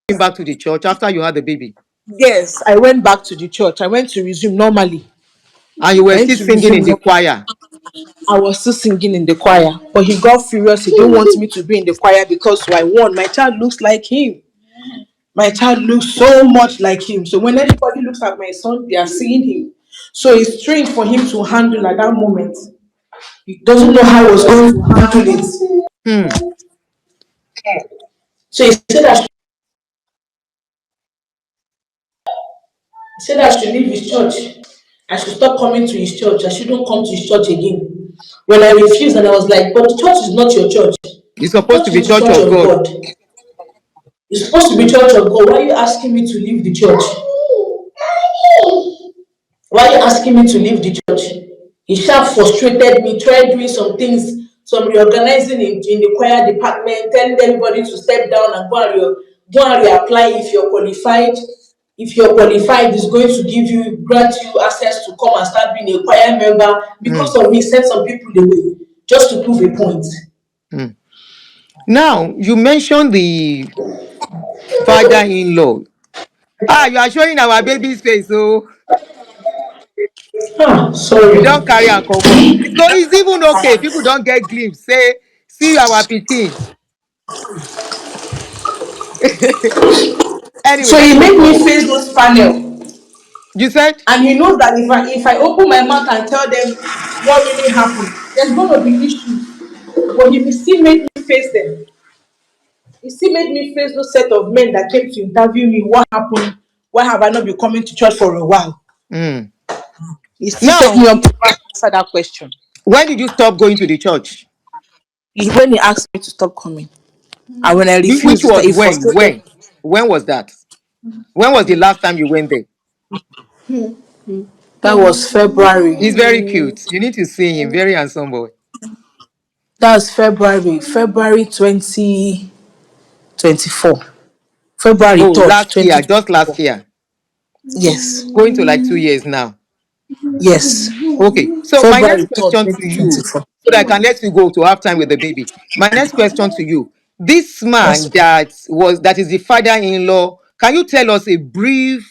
Came back to the church after you had the baby. Yes, I went back to the church. I went to resume normally. And you I were went still to singing in resume. the choir. I was still singing in the choir, but he got furious. He didn't want me to be in the choir because I won. My child looks like him. My child looks so much like him. So when anybody looks at my son, they are seeing him. So it's strange for him to handle at that moment. He doesn't know how he was going to handle it. Hmm. So he said I should leave his church. I should stop coming to his church. I shouldn't come to his church again. When I refused, and I was like, but the church is not your church. It's The supposed to church be is the Church church of of God. God. It's supposed to be church of God. Why are you asking me to leave the church? Why are you asking me to leave the church? He sharp frustrated me, tried doing some things, some reorganizing in the choir department, telling everybody to step down and go and reapply if you're qualified. If you're qualified, it's going to grant you access to come and start being a choir member. Hmm. Because of me, send some people away just to prove a point. Hmm. Now, you mentioned the father-in-law. Ah, you are showing our baby's face, so Ah, you sorry. don't carry and come out. So it's even okay. People don't get glimpse. Say, see our pikin. Anyway, So let he me just made come me up. face those panel. You said? And he knows that if I open my mouth and tell them what really happened, there's going to be issues. But he still made me face them. He still made me face those set of men that came to interview me. What happened? Why have I not been coming to church for a while? Hmm. He still took Now, me up to answer that question. when did you stop going to the church? When he asked me to stop coming, and when I Which refused, was he when? frustrated When? me. When was that? When was the last time you went there? That was February. He's very cute. You need to see him. Very handsome boy. That was February 2024. February Oh, 3rd, last year, just last 2024. year. Yes. Going to like 2 years now. Yes. Okay. So my next February 3rd, question to you, 2024. so that I can let you go to have time with the baby. My next question to you: this Yes. man that is the father-in-law, can you tell us a brief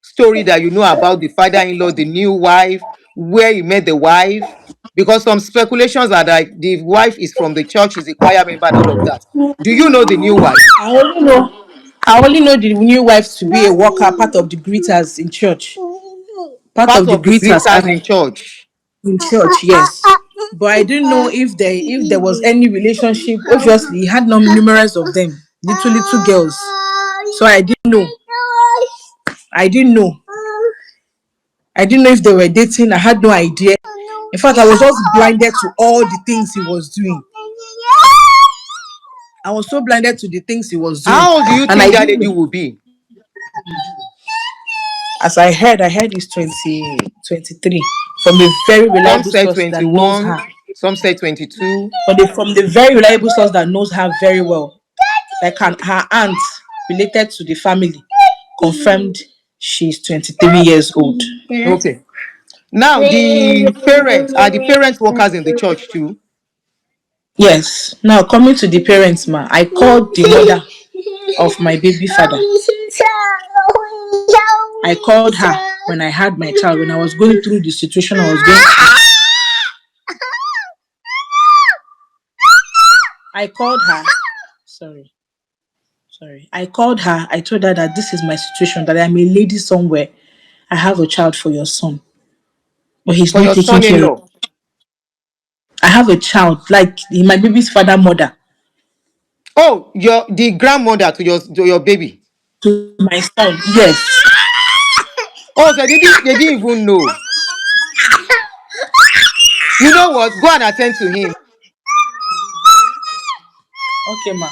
story that you know about the father-in-law, the new wife, where you met the wife? Because some speculations are that the wife is from the church, is a choir member, and all of that. Do you know the new wife? I only know I only know the new wife to be a worker, part of the greeters in church. Part Part of the of the greeters greeters in and church. in church, yes. But I didn't know if there was any relationship. Obviously, he had numerous of them, little girls. So I didn't know. I didn't know. I didn't know if they were dating. I had no idea. In fact, I was just blinded to all the things he was doing. I was so blinded to the things he was doing, How old do you and I think that didn't lady know. will be? As I heard he's 2023 from a very Some reliable said source that knows 21, her. some said 22. From the very reliable source that knows her very well. Like her aunt related to the family confirmed she's 23 years old. Okay. Now, the parents workers in the church too? Yes. Now coming to the parents, ma, I called the mother of my baby father. I called her when I had my child, when I was going through the situation I was going through. I called her. Sorry. Sorry. I called her. I told her that this is my situation, that I'm a lady somewhere. I have a child for your son, but he's For not your taking care of. son-in-law? I have a child, like my baby's father mother, Oh, the grandmother to your baby. to my son. Yes. Oh, so they didn't even know. You know what? Go and attend to him. Okay, ma.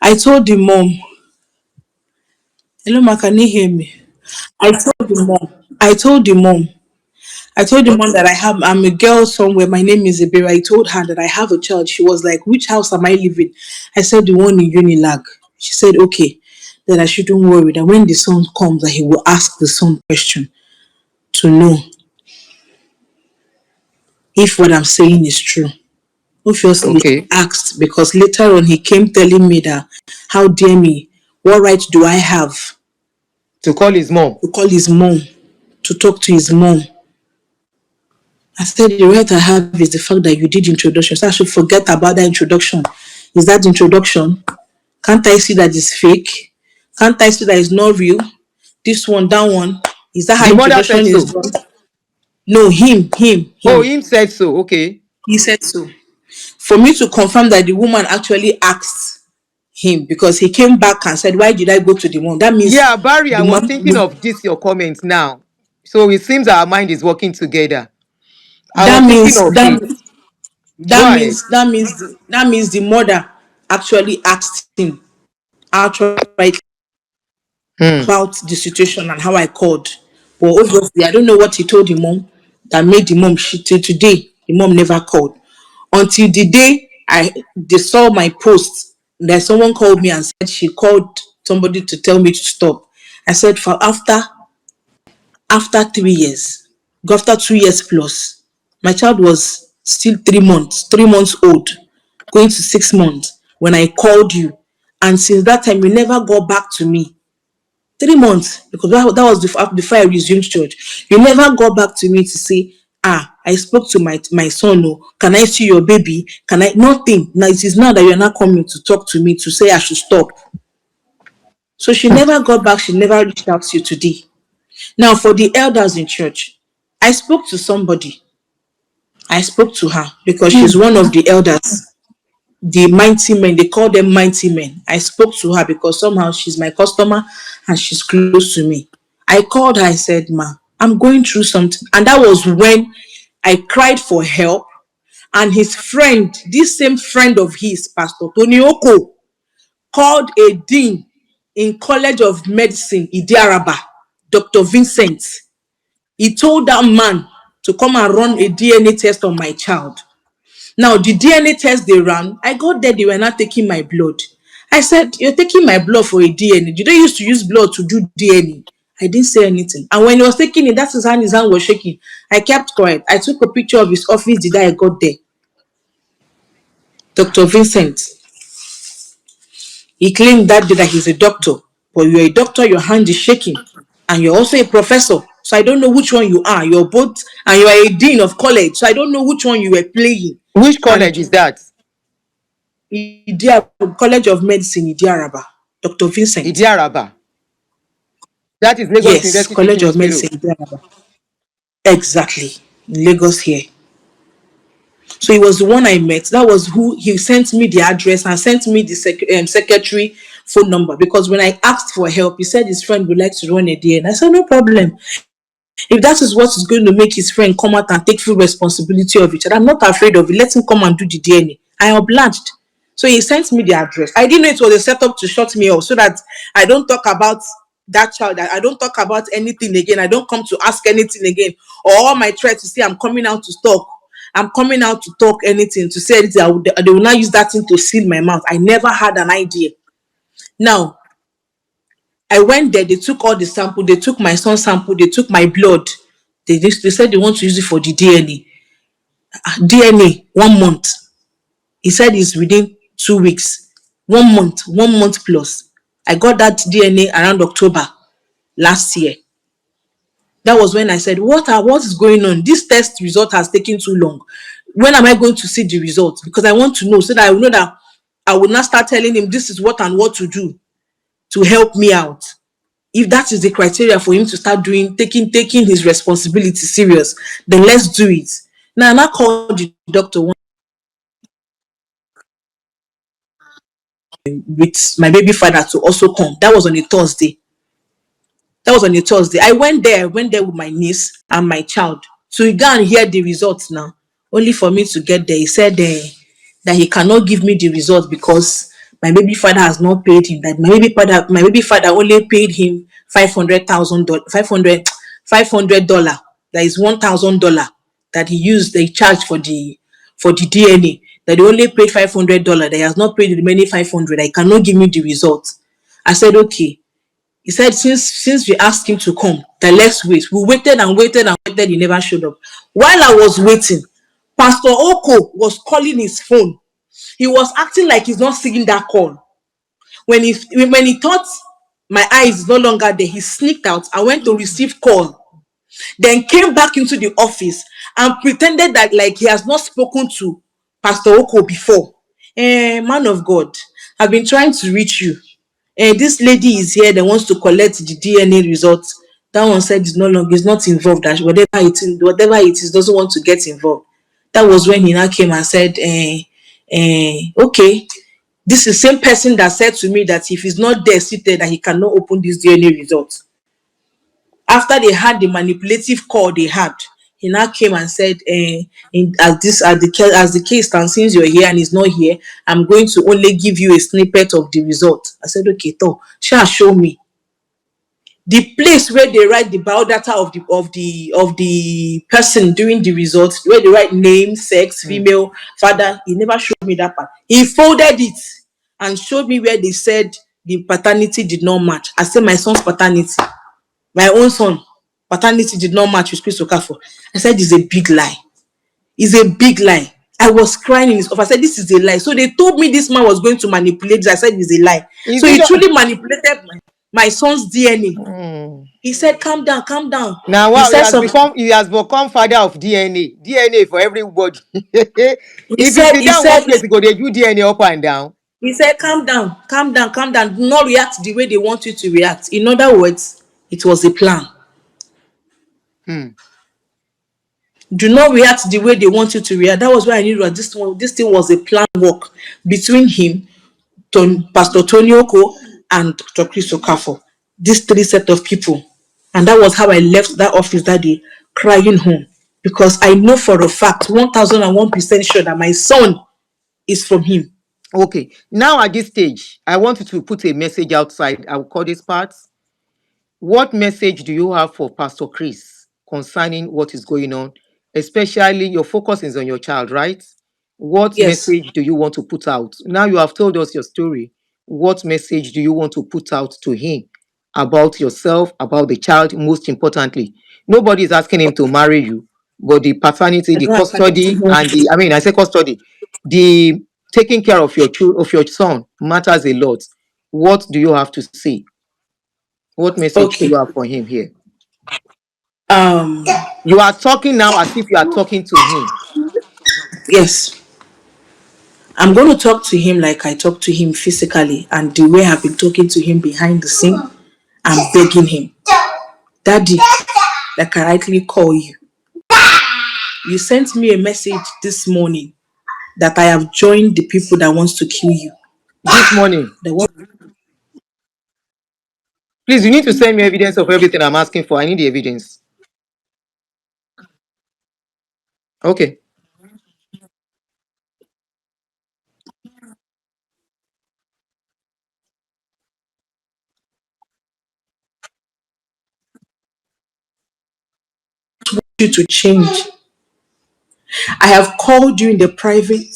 I told the mom, hello, ma, can you hear me? I told the mom, I told the mom, I told the mom that I'm a girl somewhere. My name is Ibera. I told her that I have a child. She was like, which house am I living? I said, the one in Unilag. She said, okay, that I shouldn't worry, that when the son comes, that he will ask the son question to know if what I'm saying is true. Obviously, he Okay. asked because later on he came telling me that, how dare me? What right do I have To call his mom. to call his mom, to talk to his mom? I said, the right I have is the fact that you did introduction. So I should forget about that introduction. Is that introduction? Can't I see that it's fake? Can't I see that it's not real? This one, that one. Is that how The mother introduction said is so. done? No, Oh, him. him said so. Okay. He said so. For me to confirm that the woman actually asked him, because he came back and said, why did I go to the mom? That means Yeah, Barry, I the was mom, thinking of this, your comment now. So it seems our mind is working together. I was that thinking means of that it. Go that ahead. means that means that means the mother actually asked him outright Hmm. about the situation and how I called. But obviously, I don't know what he told the mom that made the mom shit. Till today, the mom never called. Until the day they saw my post, that someone called me and said she called somebody to tell me to stop. I said, for after 3 years, after 2 years plus, my child was still 3 months old, going to 6 months when I called you. And since that time, you never got back to me. 3 months, because that was before I resumed church. You never got back to me to say, I spoke to my son. Oh, can I see your baby? Can I? Nothing. Now it is now that you're not coming to talk to me to say I should stop. So she never got back. She never reached out to you today. Now, for the elders in church, I spoke to somebody. I spoke to her because she's one of the elders, the mighty men. They call them mighty men. I spoke to her because somehow she's my customer and she's close to me. I called her. I said, "Ma, I'm going through something," and that was when I cried for help. And his friend, this same friend of his, Pastor Tony Oko, called a dean in College of Medicine, Idiaraba, Dr. Vincent. He told that man to come and run a DNA test on my child. Now, the DNA test they ran, I got there, they were not taking my blood. I said, "You're taking my blood for a DNA. You don't used to use blood to do DNA." I didn't say anything. And when he was taking it, that's his hand was shaking. I kept quiet. I took a picture of his office the day I got there. Dr. Vincent. He claimed that day that he's a doctor. But you're a doctor, your hand is shaking. And you're also a professor. So I don't know which one you are. You're both, and you are a dean of college. So I don't know which one you were playing. Which college And is that? College of Medicine, Idiaraba. Dr. Vincent. Idiaraba. That is Lagos Yes, University Teaching College of Hospital. Medicine, Idiaraba. Exactly. In Lagos here. So he was the one I met. That was who he sent me the address and sent me the secretary phone number. Because when I asked for help, he said his friend would like to run a DNA. I said, "No problem. If that is what is going to make his friend come out and take full responsibility of it, and I'm not afraid of it, let him come and do the DNA." I obliged. So he sent me the address. I didn't know it was a setup to shut me off so that I don't talk about that child. I don't talk about anything again. I don't come to ask anything again. Or all my threats to say I'm coming out to talk. I'm coming out to talk anything, to say anything. They will not use that thing to seal my mouth. I never had an idea. Now, I went there, they took all the sample, they took my son's sample, they took my blood. They said they want to use it for the DNA. DNA, 1 month. He said it's within 2 weeks. 1 month plus. I got that DNA around October last year. That was when I said, what is going on? This test result has taken too long. When am I going to see the results? Because I want to know, so that I will know that I will not start telling him this is what and what to do to help me out. If that is the criteria for him to start taking his responsibility serious, then let's do it. Now, I called the doctor with my baby father to also come. That was on a Thursday. I went there with my niece and my child to go and hear the results now. Only for me to get there, he said that he cannot give me the results because my baby father has not paid him. That my baby father only paid him $500,000, $500. That is $1,000 that he used. They charged for the DNA. That he only paid $500. That he has not paid the remaining 500. I cannot give me the results. I said, okay. He said, since we asked him to come, then let's wait. We waited and waited and waited. He never showed up. While I was waiting, Pastor Oko was calling his phone. He was acting like he's not seeing that call. When he thought my eyes is no longer there, he sneaked out. I went to receive call. Then came back into the office and pretended that like he has not spoken to Pastor Oko before. Man of God, I've been trying to reach you. This lady is here that wants to collect the DNA results. That one said is not involved. That whatever it is, doesn't want to get involved. That was when he now came and said, okay, this is the same person that said to me that if he's not there seated, that he cannot open this DNA results. After they had the manipulative call they had, he now came and said, as the case stands, since you're here and he's not here, I'm going to only give you a snippet of the result. I said, okay, show me the place where they write the biodata of the person doing the results, where they write name, sex, female, father. He never showed me that part. He folded it and showed me where they said the paternity did not match. I said my son's paternity, my own son, paternity did not match with Chris Okafor. I said it's a big lie. It's a big lie. I was crying in his office. I said this is a lie. So they told me this man was going to manipulate. I said it's a lie. So he truly manipulated my son's DNA. Mm. He said, calm down, calm down. Now, You wow, said something. he has become father of DNA. DNA for everybody. He If you said, sit he down one said, place, you go, they do DNA up and down. he said, calm down, calm down, calm down. Do not react the way they want you to react. In other words, it was a plan. Hmm. Do not react the way they want you to react. That was why I knew that this thing was a plan work between him, Pastor Tony Oko, and Dr. Chris Okafor. These three set of people. And that was how I left that office that day, crying home. Because I know for a fact, 1001% sure that my son is from him. Okay. Now at this stage, I want you to put a message outside. I will call this part. What message do you have for Pastor Chris concerning what is going on? Especially your focus is on your child, right? What Yes. message do you want to put out? Now you have told us your story. What message do you want to put out to him about yourself, about the child, most importantly? Nobody is asking him to marry you, but the paternity, I the don't have time to custody, know. and I say custody, the taking care of your son matters a lot. What do you have to say? What message do Okay. you have for him here? Um, You are talking now as if you are talking to him. yes. I'm going to talk to him like I talk to him physically, and the way I've been talking to him behind the scene. I'm begging him, Daddy, like I rightly call you. You sent me a message this morning that I have joined the people that wants to kill you. This morning, They want, please, you need to send me evidence of everything I'm asking for. I need the evidence. Okay. you to change. I have called you in the private.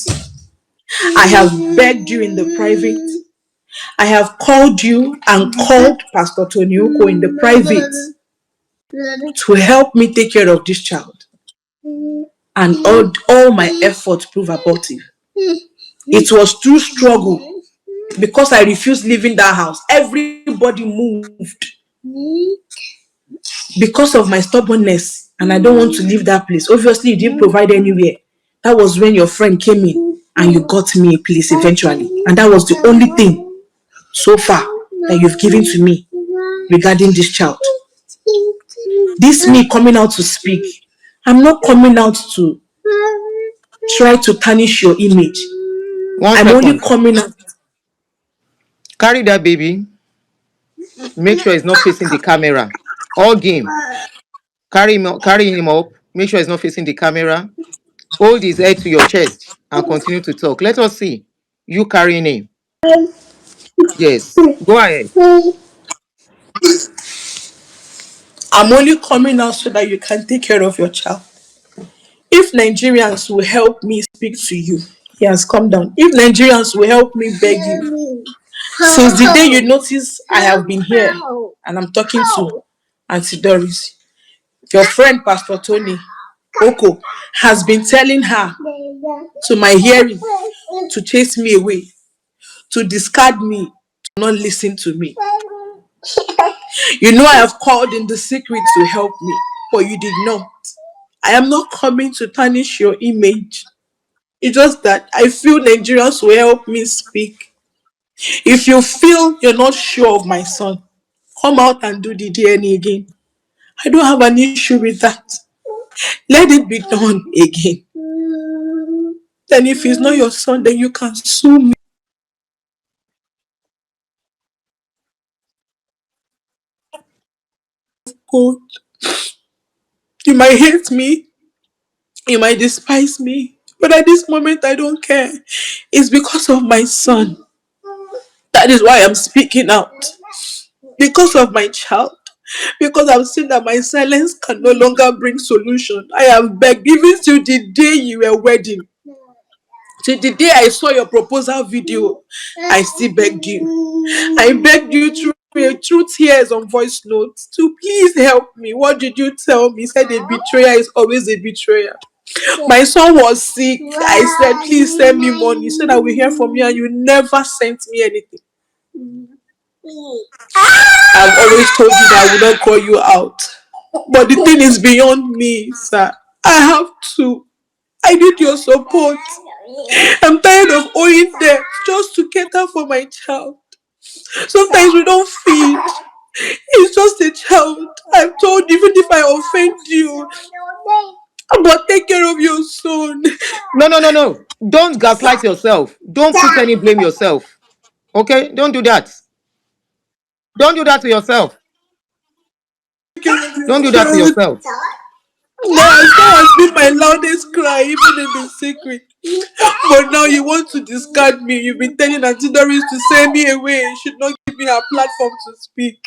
I have begged you in the private. I have called you and called Pastor Tonyoko in the private to help me take care of this child. And all my efforts prove abortive. It was through struggle because I refused leaving that house. Everybody moved because of my stubbornness, and I don't want to leave that place. Obviously, you didn't provide anywhere. That was when your friend came in and you got me a place eventually. And that was the only thing so far that you've given to me regarding this child. This me coming out to speak. I'm not coming out to try to tarnish your image. One I'm only second. coming out. Carry that baby. Make sure it's not facing the camera. All game. Carry him up. Make sure it's not facing the camera. Hold his head to your chest and continue to talk. Let us see you carrying him. Yes. Go ahead. I'm only coming out so that you can take care of your child. If Nigerians will help me speak to you, he has come down. If Nigerians will help me beg you, since the day you notice I have been here and I'm talking to Auntie Doris, your friend Pastor Tony Oko has been telling her to my hearing to chase me away, to discard me, to not listen to me. You know I have called in the secret to help me, but you did not. I am not coming to tarnish your image. It's just that I feel Nigerians will help me speak. If you feel you're not sure of my son, come out and do the DNA again. I don't have an issue with that. Let it be done again. Then if he's not your son, then you can sue me. God, you might hate me, you might despise me, but at this moment I don't care. It's because of my son. That is why I'm speaking out. Because of my child. Because I've seen that my silence can no longer bring solution. I have begged, even till the day you were wedding. Till the day I saw your proposal video, I still begged you. I begged you through tears on voice notes to please help me. What did you tell me? You said a betrayer is always a betrayer. My son was sick. I said, please send me money so that we hear from you, and you never sent me anything. I've always told you that I will not call you out. But the thing is beyond me, sir. I have to. I need your support. I'm tired of owing debt just to cater for my child. Sometimes we don't feed. He's just a child. I'm told even if I offend you, but take care of your son. No, no, no, no. Don't gaslight yourself. Don't put any blame yourself. Okay? Don't do that. Don't do that to yourself. Take care of your Don't do that to child. yourself. That has been my loudest cry, even in the secret. But now you want to discard me. You've been telling Auntie Doris to send me away. You should not give me her platform to speak.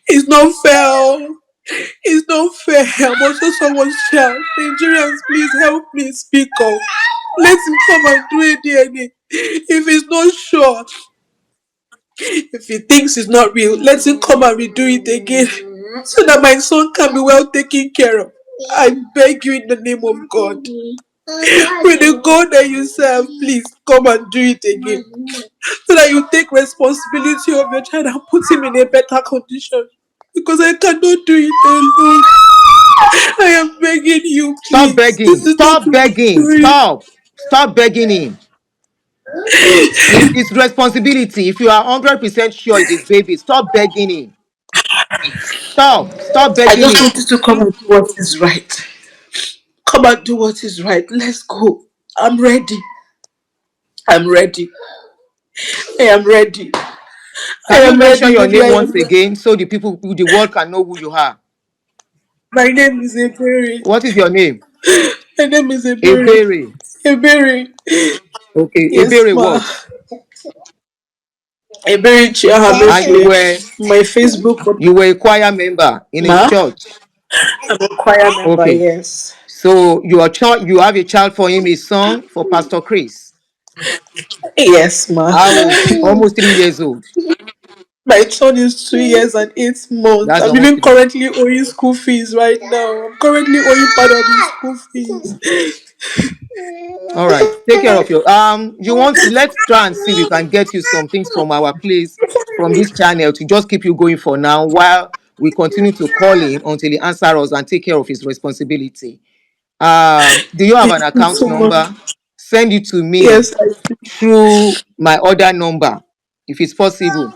It's not fair. It's not fair. I'm also someone's child. Nigerians, please help me speak up. Let him come and do a DNA. If he's not sure, if he thinks it's not real, let him come and redo it again so that my son can be well taken care of. I beg you in the name of God. With the God that you serve, please come and do it again so that you take responsibility of your child and put him in a better condition. Because I cannot do it alone. I am begging you, Stop please. This begging. is not Stop my begging. story. Stop. Stop begging him. It's his responsibility. If you are 100% sure it is baby, stop begging him. Stop. Stop I begging just him. want you to come and do what is right. Come and do what is right. Let's go. I'm ready. I'm ready. I am ready. I Can you am mention ready, your baby. name I am once ready. again so the world can know who you are? My name is Ebere. What is your name? My name is Ebere. Ebere. Ebere. Okay. Yes, Ebere ma. what? Ebere And you Chiahamefle. were My Facebook, you were a choir member in his ma. church. I'm a choir member, Okay. yes. So you have a child for him, a son for Pastor Chris. Yes, ma. How old? Almost 3 years old. My son is 2 years and 8 months. That's I'm almost even three. currently owing school fees right now. I'm currently owing part of his school fees. All right. Take care of your you want to let's try and see if we can get you some things from our place from this channel to just keep you going for now while we continue to call him until he answers us and take care of his responsibility. Do you have an Thank you account so much. number? Send it to me Yes, I do. through my other number if it's possible.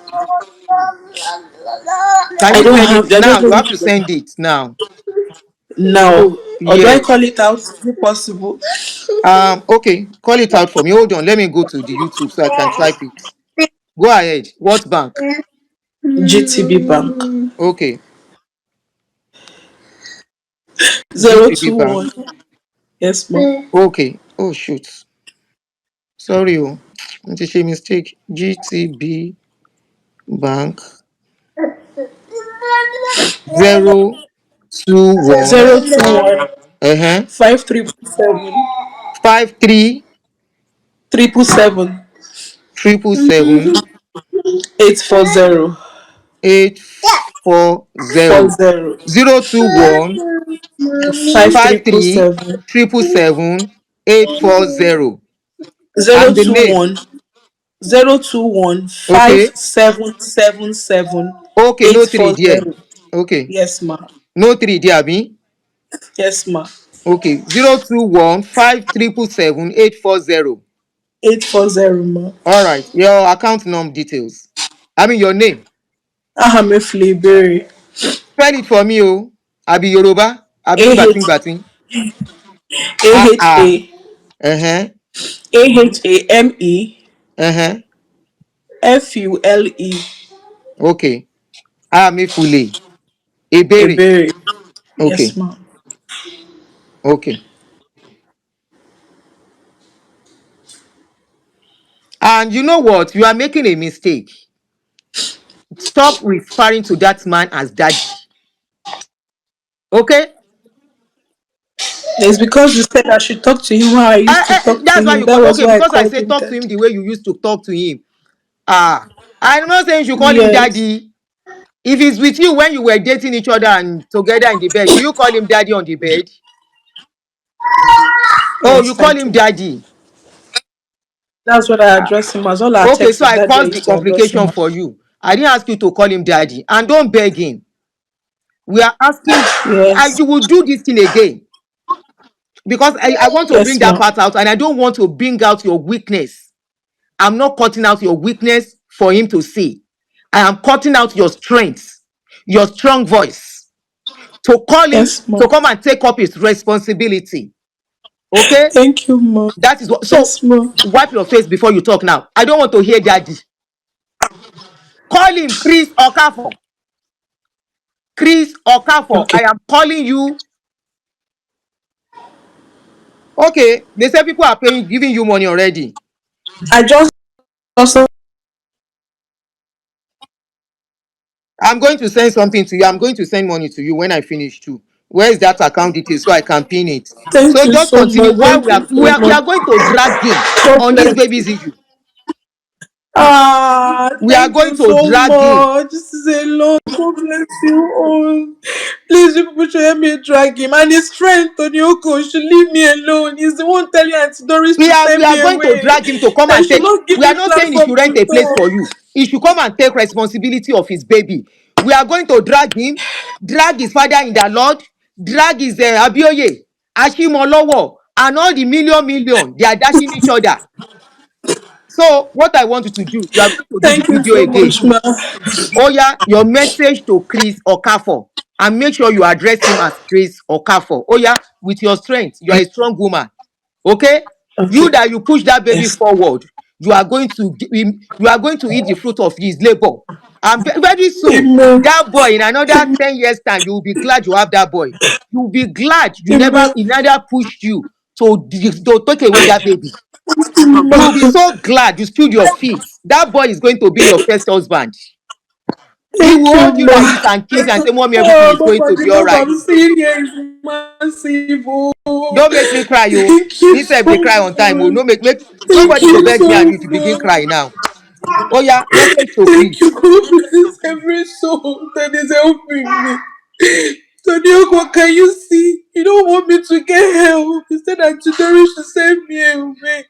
Can I you don't send have, it I now? don't know You have which to one. send it now. Now, So or do I yes. call it out? Is it possible? Okay, call it out for me. Hold on, let me go to the YouTube so I can type it. Go ahead. What bank? GTB Bank. Okay, Zero GTB two Bank. one. Yes, ma'am. Okay. Oh shoot. Sorry, oh. It's a mistake. GTB Bank 021 021 uh-huh 5377 53 777 777 840 840 40 021 53 5377 777 840 zero and the two name. one 021 Okay. 5777 Okay, no three there. 840. Okay. Yes, ma. No three there, Abi. Yes, ma. Okay. 021 5777 840. 840, ma. All right. Your account number details. I mean your name. Ahamefle Berry. Spell it for me, oh. Abi Yoruba. Abi A Batin H Batin. A Ah H ah. A Uh-huh. AHAME Uh-huh. FULE. Okay. Ah me Fule. Ebere. Ebere. Yes, Okay. ma. Okay. And you know what? You are making a mistake. Stop referring to that man as daddy. Okay? It's because you said I should talk to him how I used to talk to That's why him. you That call. was Okay, why I because I called say him talk to that. him the way you used to talk to him. I'm not saying you should call him Yes. daddy. If he's with you when you were dating each other and together in the bed, do you call him daddy on the bed? Oh, you Yes, I call him do. daddy. That's what I address him as. All our Okay, so texts is I that I paused the used to address him complication as. for you. I didn't ask you to call him daddy, and don't beg him. We are asking, and Yes. you will do this thing again, because I want to bring Yes, that ma. part out, and I don't want to bring out your weakness. I'm not cutting out your weakness for him to see. I am cutting out your strength, your strong voice, to call him Yes, ma. to come and take up his responsibility. Okay? Thank you, ma. That is what. So Yes, ma. wipe your face before you talk now. I don't want to hear daddy. Call him Chris Okafor. Chris Okafor. Okay. I am calling you. Okay. They say people are paying, giving you money already. I just also I'm going to send something to you. I'm going to send money to you when I finish too. Where is that account detail so I can pin it? thank So you just so continue. much. While Thank we are you we so are, we much. are going to drag him God on this bless baby's you. issue. We are Thank going you to so drag him. much. This is a lot. God bless you all. Please, you people should help me drag him. And his friend, Tonyoko, should leave me alone. He's the one telling Auntie Doris we to are we send are me going to away. drag him to come That and should take. not give We me are not saying he platform should rent to a place talk. for you. He should come and take responsibility of his baby. We are going to drag him, drag his father in the Lord, drag his Abioye, Ashimolowo, and all the million. They are dashing each other. So what I want you to do, you are going to do the Thank you video so again. much, ma. Oh yeah, your message to Chris Okafor, and make sure you address him as Chris Okafor. Oh yeah, with your strength, you are a strong woman. Okay, you Okay. that you push that baby Yes. forward, you are going to eat the fruit of his labor. And very soon, Amen. that boy in another 10 years time, you will be glad you have that boy. You will be glad Amen. he never pushed you to take away that baby. You will be Ma. so glad you stood your feet. That boy is going to be your first husband. He Thank will you, hold you like this ma. and kiss you and say, Mommy, everything Oh, is going Papa, to the be all love right. I'm seeing here is massive. Oh, Don't make me cry, yo. thank you Me so self dey cry on time. Oh, much. no make Thank nobody go you beg me and so you to begin much. cry now. Oh yeah, message to Thank you, Chris. God bless every soul that is helping me. Tonioko, can you see? You don't want me to get help. You said that Chidori should send me away.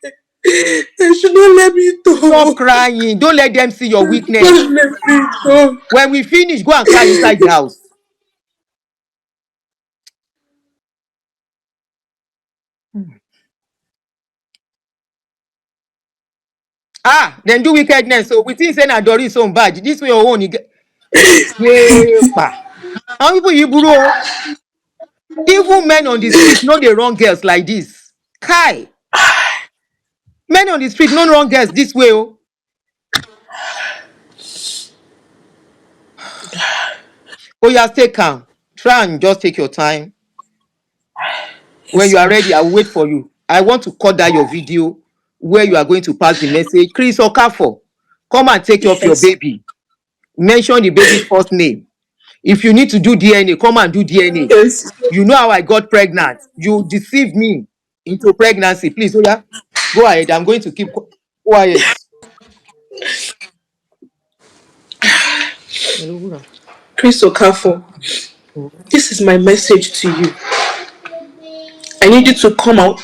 They should not let me Stop talk. crying. Don't let them see your Don't weakness. let me talk. When we finish, go and cry inside the house. Ah, then do wickedness. So we think say na Doris own bad. This way your own. Yeah, pa. How people you bro? Even men on the street know they wrong girls like this. Kai. Men on the street no wrong girls this way. Oh. Oh, yeah, stay calm. Try and just take your time. When you Yes, are ma. ready, I will wait for you. I want to cut that your video where you are going to pass the message. Chris Okafor, come and take off your Yes. baby. Mention the baby's first name. If you need to do DNA, come and do DNA. Yes. You know how I got pregnant. You deceived me into pregnancy. Please, oh yeah, go ahead. I'm going to keep quiet. Hello, Wura. Chris Okafor, this is my message to you. I need you to come out.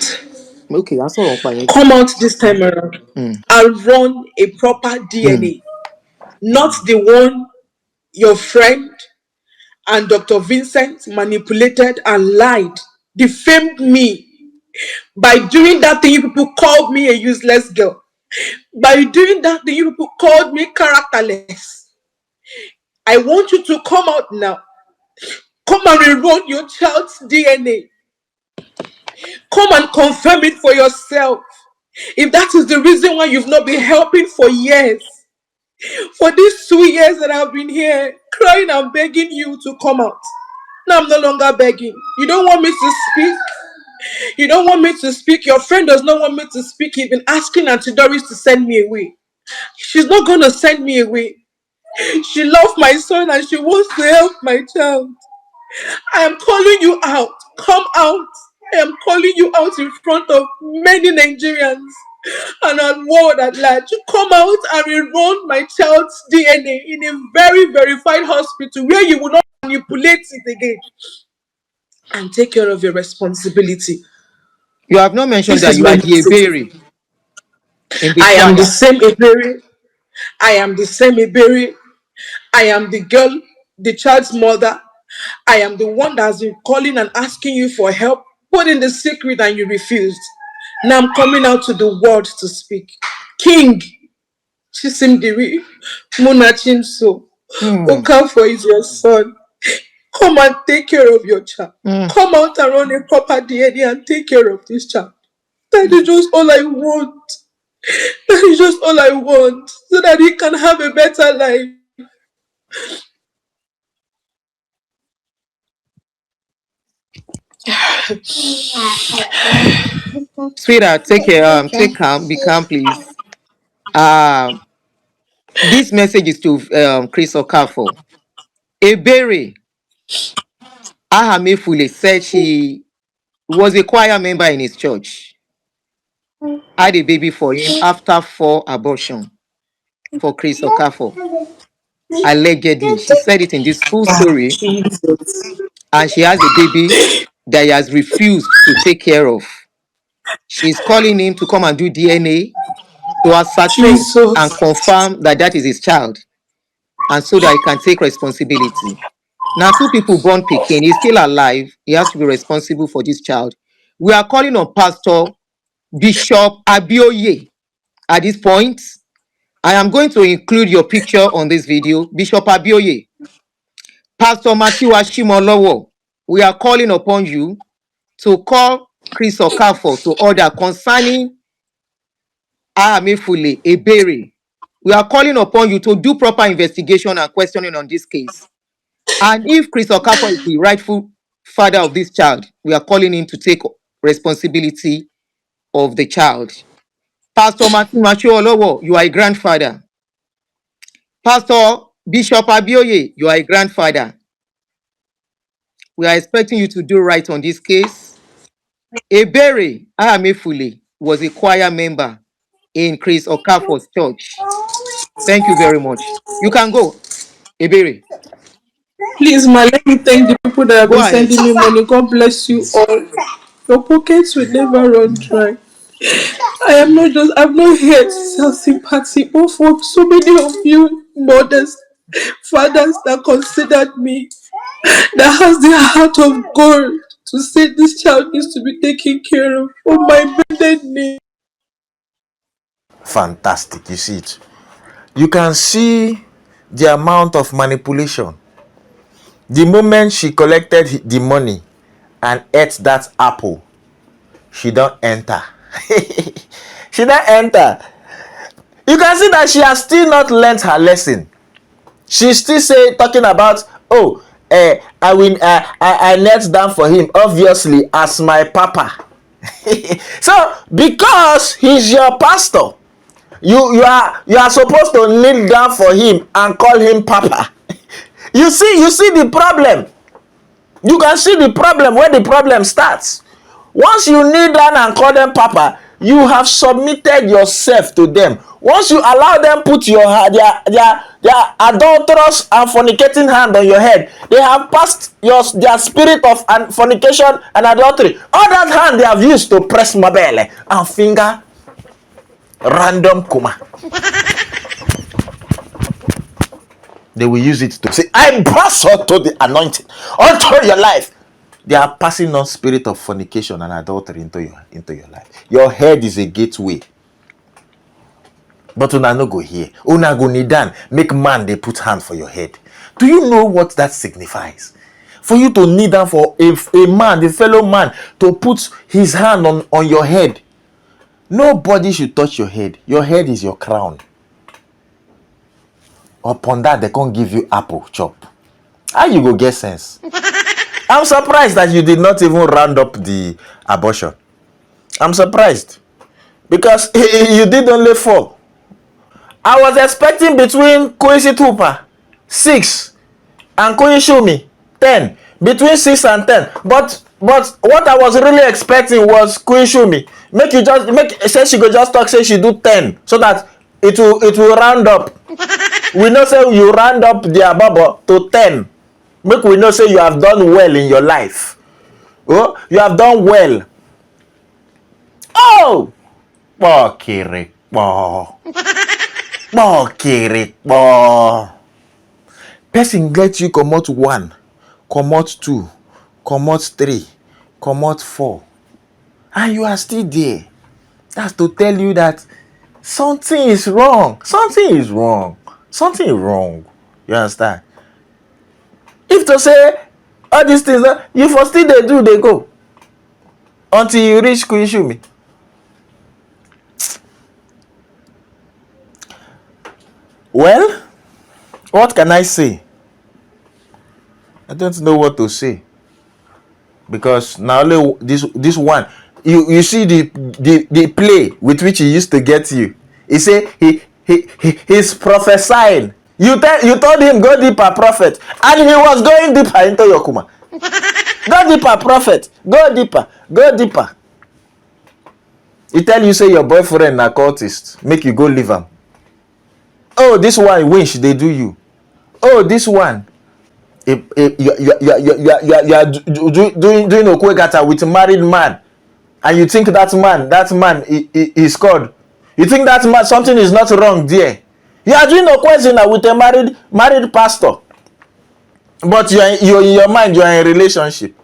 Okay, I saw on Come out this time around and run a proper DNA. Not the one your friend and Dr. Vincent manipulated and lied, defamed me. By doing that thing, you people called me a useless girl. By doing that thing, you people called me characterless. I want you to come out now. Come and rerun your child's DNA. Come and confirm it for yourself. If that is the reason why you've not been helping for years, for these 2 years that I've been here crying and begging you to come out. Now I'm no longer begging. You don't want me to speak. You don't want me to speak. Your friend does not want me to speak. You've been asking Auntie Doris to send me away. She's not going to send me away. She loves my son and she wants to help my child. I am calling you out. Come out. I am calling you out in front of many Nigerians and a world at large. Come out and rerun my child's DNA in a very verified hospital where you will not manipulate it again. And take care of your responsibility. You have not mentioned This that is you my are the message. Ebere in the I am the choir. same Iberi. I am the same Iberi. I am the girl, the child's mother. I am the one that's been calling and asking you for help, put in the secret and you refused. Now I'm coming out to the world to speak. King, Chisimdiri, Munachimso, Mm. Okafor is your son. Come and take care of your child. Mm. Come out and run a proper DNA and take care of this child. That is just all I want. That is just all I want. So that he can have a better life. Sweetheart, take calm, be calm, please. This message is to Chris Okafor. Ebere Ahamefule said she was a choir member in his church. Had a baby for him after 4 abortions for Chris Okafor. Allegedly, she said it in this full story, Jesus. and she has a baby that he has refused to take care of. She's calling him to come and do DNA to ascertain and Jesus. confirm that that is his child, and so that he can take responsibility. Now, two people born Pekin, he's still alive. He has to be responsible for this child. We are calling on Pastor Bishop Abioye at this point. I am going to include your picture on this video. Bishop Abioye, Pastor Matthew Ashimolowo, we are calling upon you to call Chris Okafor to order concerning Ahamefule Ebere. We are calling upon you to do proper investigation and questioning on this case. And if Chris Okafor is the rightful father of this child, we are calling him to take responsibility of the child. Pastor Matthew Olowo, you are a grandfather. Pastor Bishop Abioye, you are a grandfather. We are expecting you to do right on this case. Ebere Ahamefule was a choir member in Chris Okafor's church. Thank you very much. You can go, Ebere. Please, ma, let me thank the people that have Go been ahead. sending me money. God bless you all. Your pockets will never run dry. I'm not here to sell sympathy, but for so many of you mothers, fathers that considered me, that has the heart of gold to say this child needs to be taken care of for my bended knee. Fantastic, you see it. You can see the amount of manipulation. The moment she collected the money and ate that apple, she don't enter. She don't enter. You can see that she has still not learnt her lesson. She still talking about, oh, I knelt down for him, obviously, as my papa. So because he's your pastor, you are supposed to kneel down for him and call him papa. You see the problem. You can see the problem where the problem starts. Once you kneel down and call them papa, you have submitted yourself to them. Once you allow them put their adulterous and fornicating hand on your head, they have passed their spirit of fornication and adultery. All that hand they have used to press my belly and finger random kuma. They will use it to say, I pass unto the anointing unto your life. They are passing on spirit of fornication and adultery into your life. Your head is a gateway. But una no go here. Una go kneel down. Make man they put hand for your head. Do you know what that signifies? For you to kneel down for a man, a fellow man, to put his hand on your head. Nobody should touch your head. Your head is your crown. Upon that, they can't give you apple chop. How you go get sense? I'm surprised that you did not even round up the abortion. I'm surprised. Because you did only 4. I was expecting between Koisi Tupa 6 and Koishumi 10. Between 6 and 10. But what I was really expecting was Koishumi. Say she go just talk, say she do 10. So that it will round up. We know say you round up the ababa to 10. Make we know say you have done well in your life. Oh, you have done well. Oh! Pokere po. Pokere po. Person let you comot 1, comot 2, comot 3, comot 4, and you are still there. That's to tell you that something is wrong. Something is wrong. Something is wrong. You understand? If to say all these things, you for still they do, they go. Until you reach Kuishumi. Well, what can I say? I don't know what to say. Because now only this one, you see the play with which he used to get you. He say he's prophesying. You told him go deeper, prophet, and he was going deeper into your kuma. Go deeper, prophet. Go deeper. Go deeper. He tell you say your boyfriend na cultist, make you go leave him. Oh, this one wish they do you. Oh, this one. You are doing okwegata with a married man, and you think that man is called. You think that man something is not wrong there. You are doing okwezina with a married pastor, but you're in your mind you are in a relationship.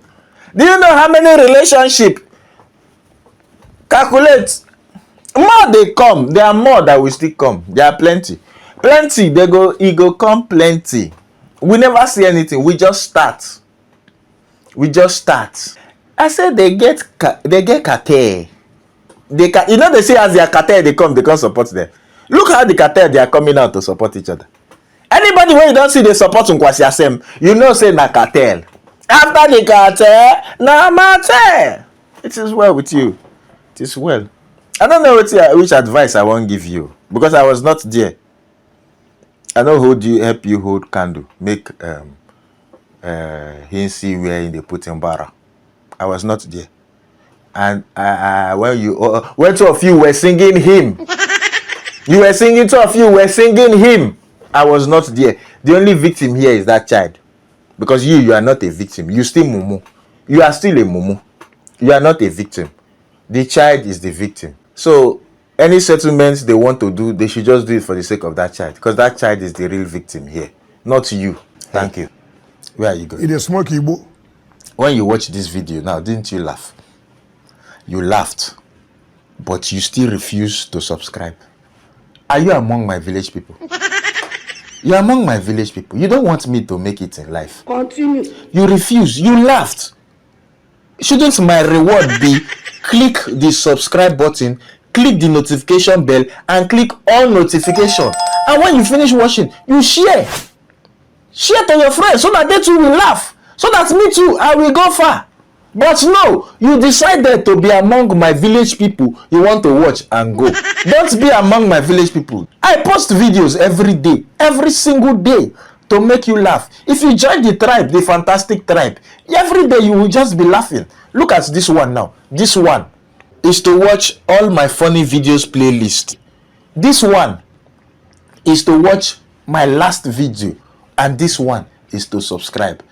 Do you know how many relationship? Calculate. More they come. There are more that will still come. There are plenty. It go come plenty. We never see anything. We just start. I said they get cartel. You know they say as their cartel they come support them. Look how the cartel they are coming out to support each other. Anybody when you don't see they support Nkwasi Asem, you know say na cartel. After the cartel, na matter. It is well with you. It is well. I don't know which advice I won't give you because I was not there. I don't help you hold candle, make him see where they put in barra. I was not there. And when two of you were singing him, two of you were singing him. I was not there. The only victim here is that child. Because you are not a victim. You still mumu. You are still a mumu. You are not a victim. The child is the victim. So any settlements they want to do, they should just do it for the sake of that child. Because that child is the real victim here. Not you. Thank you. Where are you going? It is smoky. When you watch this video now, didn't you laugh? You laughed. But you still refuse to subscribe. Are you among my village people? You're among my village people. You don't want me to make it in life. Continue. You refuse. You laughed. Shouldn't my reward be click the subscribe button, click the notification bell, and click all notification? And when you finish watching, you share. Share to your friends so that they too will laugh. So that me too, I will go far. But no, you decided to be among my village people you want to watch and go. Don't be among my village people. I post videos every day, every single day to make you laugh. If you join the tribe, the fantastic tribe, every day you will just be laughing. Look at this one now. This one is to watch all my funny videos playlist. This one is to watch my last video. And this one is to subscribe.